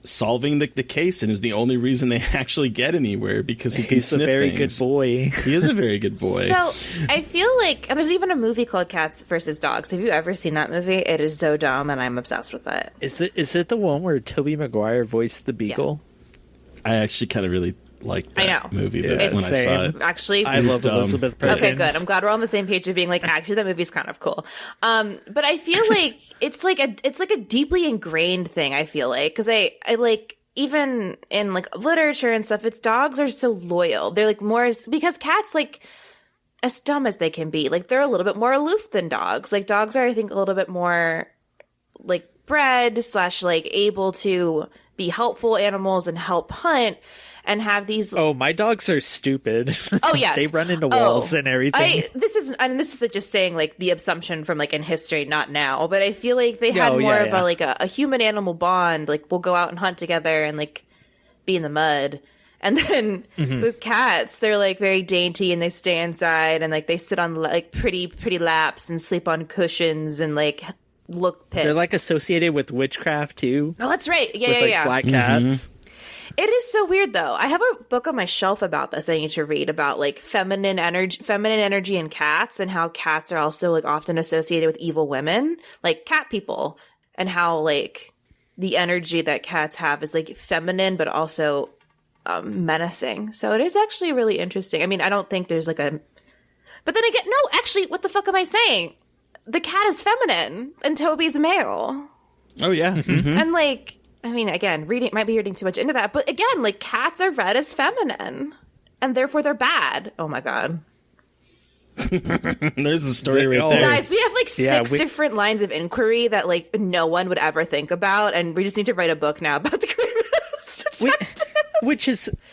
solving the case and is the only reason they actually get anywhere, because he can sniff a very things. good boy. He is a very good boy. So I feel like there's even a movie called Cats versus Dogs. Have you ever seen that movie? It is so dumb, and I'm obsessed with it. Is it the one where Tobey Maguire voiced the beagle? Yes. I actually kind of really liked that movie when I saw it. Actually, I love Elizabeth Perkins. Okay, good. I'm glad we're on the same page of being like, actually, that movie's kind of cool. But I feel like it's like a deeply ingrained thing. I feel like, because I like, even in like literature and stuff, it's dogs are so loyal. They're like more, because cats, like, as dumb as they can be, like, they're a little bit more aloof than dogs. Like, dogs are, I think, a little bit more like bred / like able to be helpful animals and help hunt and have these. Oh, my dogs are stupid. Oh yes, they run into walls and everything. This is just saying like the assumption from like in history, not now. But I feel like they had more of a human animal bond. Like, we'll go out and hunt together and like be in the mud. And then with cats, they're like very dainty and they stay inside and like they sit on like pretty laps and sleep on cushions and like look pissed. They're like associated with witchcraft too. Oh, that's right. Yeah, with, like, black cats. It is so weird, though. I have a book on my shelf about this I need to read, about like feminine energy in cats, and how cats are also like often associated with evil women, like cat people, and how like the energy that cats have is like feminine but also menacing. So it is actually really interesting. I mean, I don't think there's like a, but then again, no, actually, what the fuck am I saying? The cat is feminine and Toby's male. Oh yeah, and like. I mean, again, might be reading too much into that. But again, like, cats are read as feminine. And therefore they're bad. Oh, my God. There's a story right there. Guys, we have, like, six different lines of inquiry that, like, no one would ever think about. And we just need to write a book now about the greatest.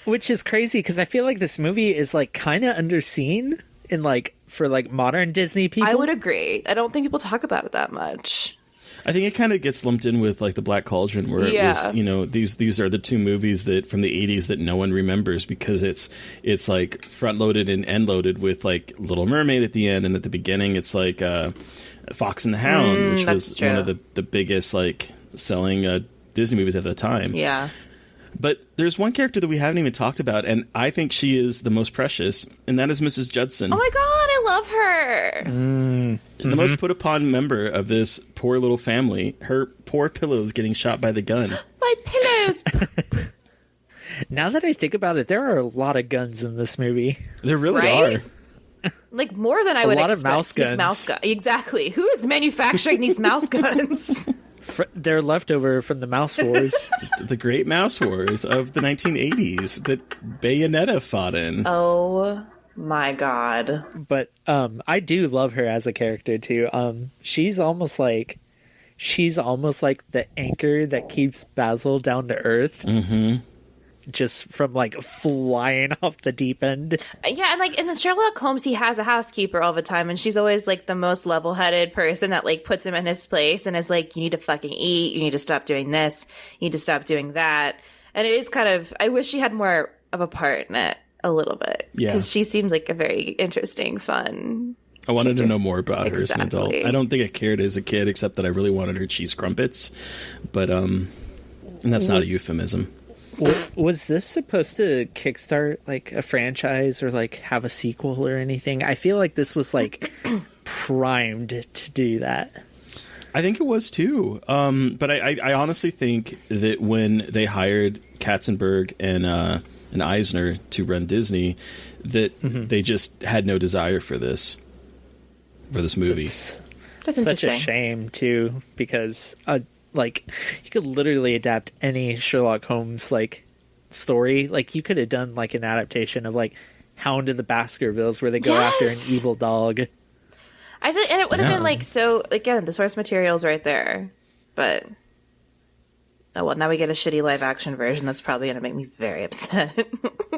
Which is crazy, because I feel like this movie is, like, kind of underseen in, like, for, like, modern Disney people. I would agree. I don't think people talk about it that much. I think it kind of gets lumped in with like the Black Cauldron, where it was, these are the two movies that from the 80s that no one remembers, because it's like front loaded and end loaded with like Little Mermaid at the end, and at the beginning it's like Fox and the Hound, which was one of the biggest like selling Disney movies at the time. Yeah. But there's one character that we haven't even talked about, and I think she is the most precious, and that is Mrs. Judson. Oh my God, I love her. The most put upon member of this poor little family. Her poor pillows getting shot by the gun. My pillows. Now that I think about it, there are a lot of guns in this movie. There really are. Like, more than I would expect. A lot of mouse guns. Mouse gun. Exactly. Who is manufacturing these mouse guns? They're leftover from the Mouse Wars. The great Mouse Wars of the 1980s that Bayonetta fought in. Oh My God. But I do love her as a character too. She's almost like the anchor that keeps Basil down to earth. Mm-hmm. Just from like flying off the deep end. Yeah, and like in the Sherlock Holmes, he has a housekeeper all the time, and she's always like the most level-headed person that like puts him in his place and is like, you need to fucking eat, you need to stop doing this, you need to stop doing that. And it is kind of, I wish she had more of a part in it a little bit. Yeah. Because she seems like a very interesting, fun. I wanted to know more about her as an Exactly. adult. I don't think I cared as a kid, except that I really wanted her cheese crumpets. But, and that's not a euphemism. Was this supposed to kickstart like a franchise or like have a sequel or anything? I feel like this was like primed to do that. I think it was too. But I honestly think that when they hired Katzenberg and Eisner to run Disney, that they just had no desire for this movie. That's That's such a interesting. shame too, because like you could literally adapt any Sherlock Holmes like story. Like you could have done like an adaptation of like Hound of the Baskervilles where they go after an evil dog. I feel, and it would have been like, so again, the source material's right there, but oh well, now we get a shitty live action version that's probably going to make me very upset.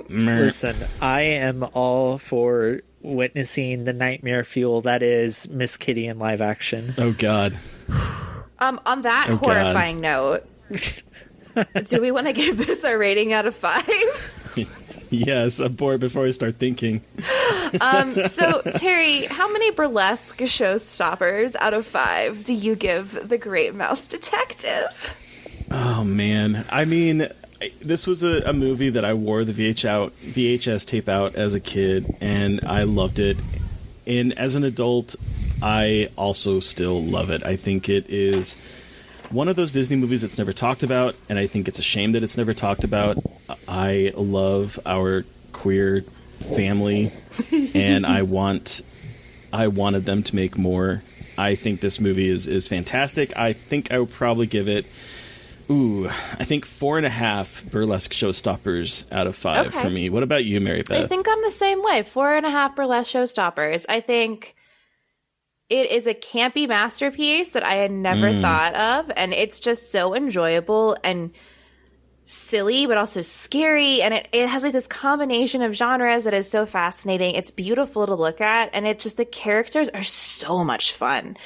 Listen, I am all for witnessing the nightmare fuel that is Miss Kitty in live action. Oh God. On that horrifying note, do we want to give this a rating out of 5? Yes, I'm bored before I start thinking. So, Terry, how many burlesque showstoppers out of 5 do you give The Great Mouse Detective? Oh, man. I mean, this was a movie that I wore the VHS tape out as a kid, and I loved it. And as an adult, I also still love it. I think it is one of those Disney movies that's never talked about, and I think it's a shame that it's never talked about. I love our queer family, and I wanted them to make more. I think this movie is fantastic. I think I would probably give it, I think 4.5 burlesque showstoppers out of 5 for me. What about you, Mary Beth? I think I'm the same way. 4.5 burlesque showstoppers. I think it is a campy masterpiece that I had never thought of, and it's just so enjoyable and silly, but also scary, and it has like this combination of genres that is so fascinating. It's beautiful to look at, and it just, the characters are so much fun,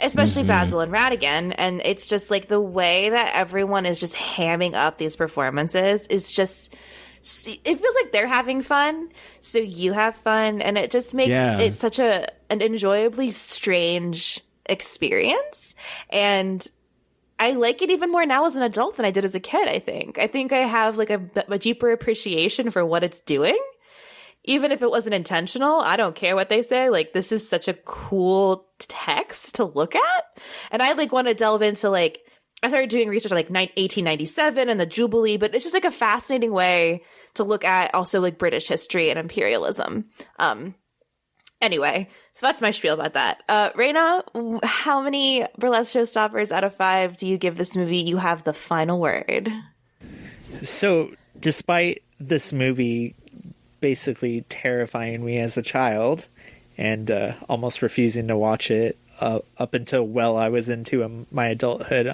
especially Basil and Ratigan, and it's just like the way that everyone is just hamming up these performances is just, it feels like they're having fun, so you have fun, and it just makes it such an enjoyably strange experience. And I like it even more now as an adult than I did as a kid, I think. I think I have like a deeper appreciation for what it's doing. Even if it wasn't intentional, I don't care what they say. Like, this is such a cool text to look at. And I like want to delve into like, I started doing research on like 1897 and the Jubilee, but it's just like a fascinating way to look at also like British history and imperialism. Anyway, so that's my spiel about that. Reyna, how many burlesque showstoppers out of 5 do you give this movie? You have the final word. So, despite this movie basically terrifying me as a child and almost refusing to watch it up until well I was into my adulthood,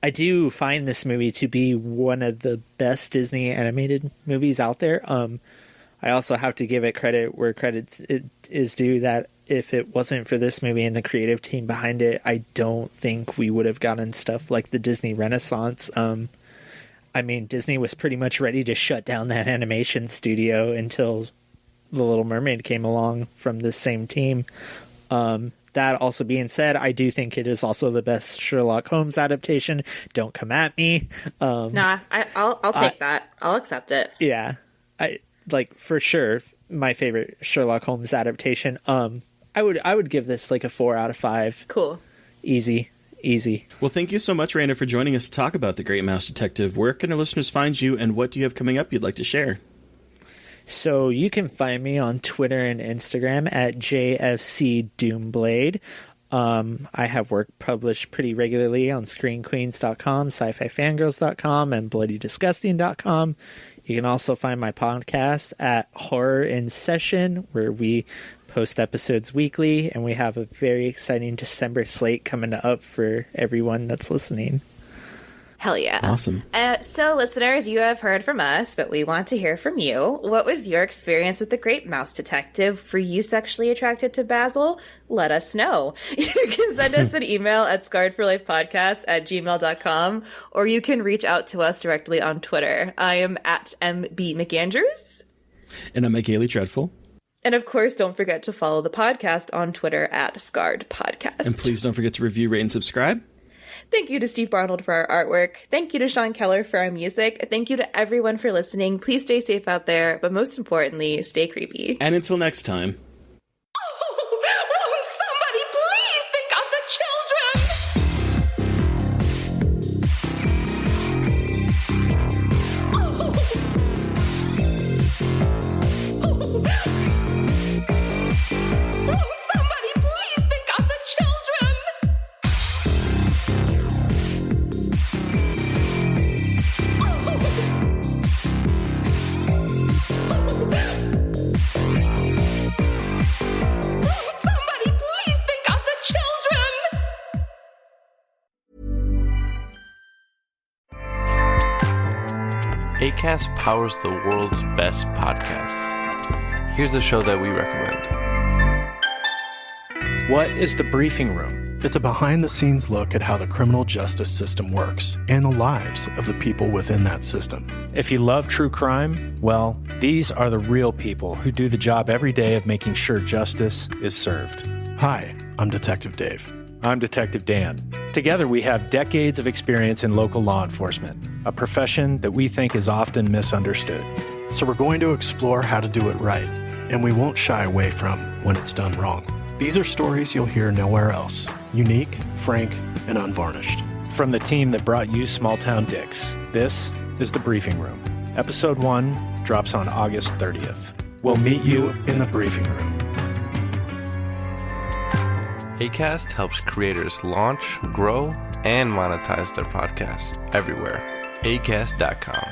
I do find this movie to be one of the best Disney animated movies out there. I also have to give it credit where credit is due, that if it wasn't for this movie and the creative team behind it, I don't think we would have gotten stuff like the Disney Renaissance. I mean, Disney was pretty much ready to shut down that animation studio until The Little Mermaid came along from the same team. That also being said, I do think it is also the best Sherlock Holmes adaptation. Don't come at me. I'll take that. I'll accept it. Yeah. Like, for sure, my favorite Sherlock Holmes adaptation. I would give this like a 4 out of 5. Cool. Easy. Well, thank you so much, Reyna, for joining us to talk about The Great Mouse Detective. Where can our listeners find you, and what do you have coming up you'd like to share? So you can find me on Twitter and Instagram at JFC Doomblade. I have work published pretty regularly on ScreenQueens.com, SciFiFangirls.com, and BloodyDisgusting.com. You can also find my podcast at Horror in Session, where we post episodes weekly, and we have a very exciting December slate coming up for everyone that's listening. Hell yeah. Awesome. So, listeners, you have heard from us, but we want to hear from you. What was your experience with the Great Mouse Detective? Were you sexually attracted to Basil? Let us know. You can send us an email at scarredforlifepodcast@gmail.com, or you can reach out to us directly on Twitter. I am at MB McAndrews. And I'm at Gailey Dreadful. And of course, don't forget to follow the podcast on Twitter at Scarred Podcast. And please don't forget to review, rate, and subscribe. Thank you to Steve Barnold for our artwork. Thank you to Sean Keller for our music. Thank you to everyone for listening. Please stay safe out there, but most importantly, stay creepy. And until next time. Oh, won't somebody please think of the children? Won't somebody please think of the children? Somebody please think of the children! Acast powers the world's best podcasts. Here's a show that we recommend. What is the briefing room? It's a behind-the-scenes look at how the criminal justice system works and the lives of the people within that system. If you love true crime, well, these are the real people who do the job every day of making sure justice is served. Hi, I'm Detective Dave. I'm Detective Dan. Together, we have decades of experience in local law enforcement, a profession that we think is often misunderstood. So we're going to explore how to do it right, and we won't shy away from when it's done wrong. These are stories you'll hear nowhere else. Unique, frank, and unvarnished. From the team that brought you Small Town Dicks, this is The Briefing Room. Episode 1 drops on August 30th. We'll meet you in the briefing room. Acast helps creators launch, grow, and monetize their podcasts everywhere. Acast.com.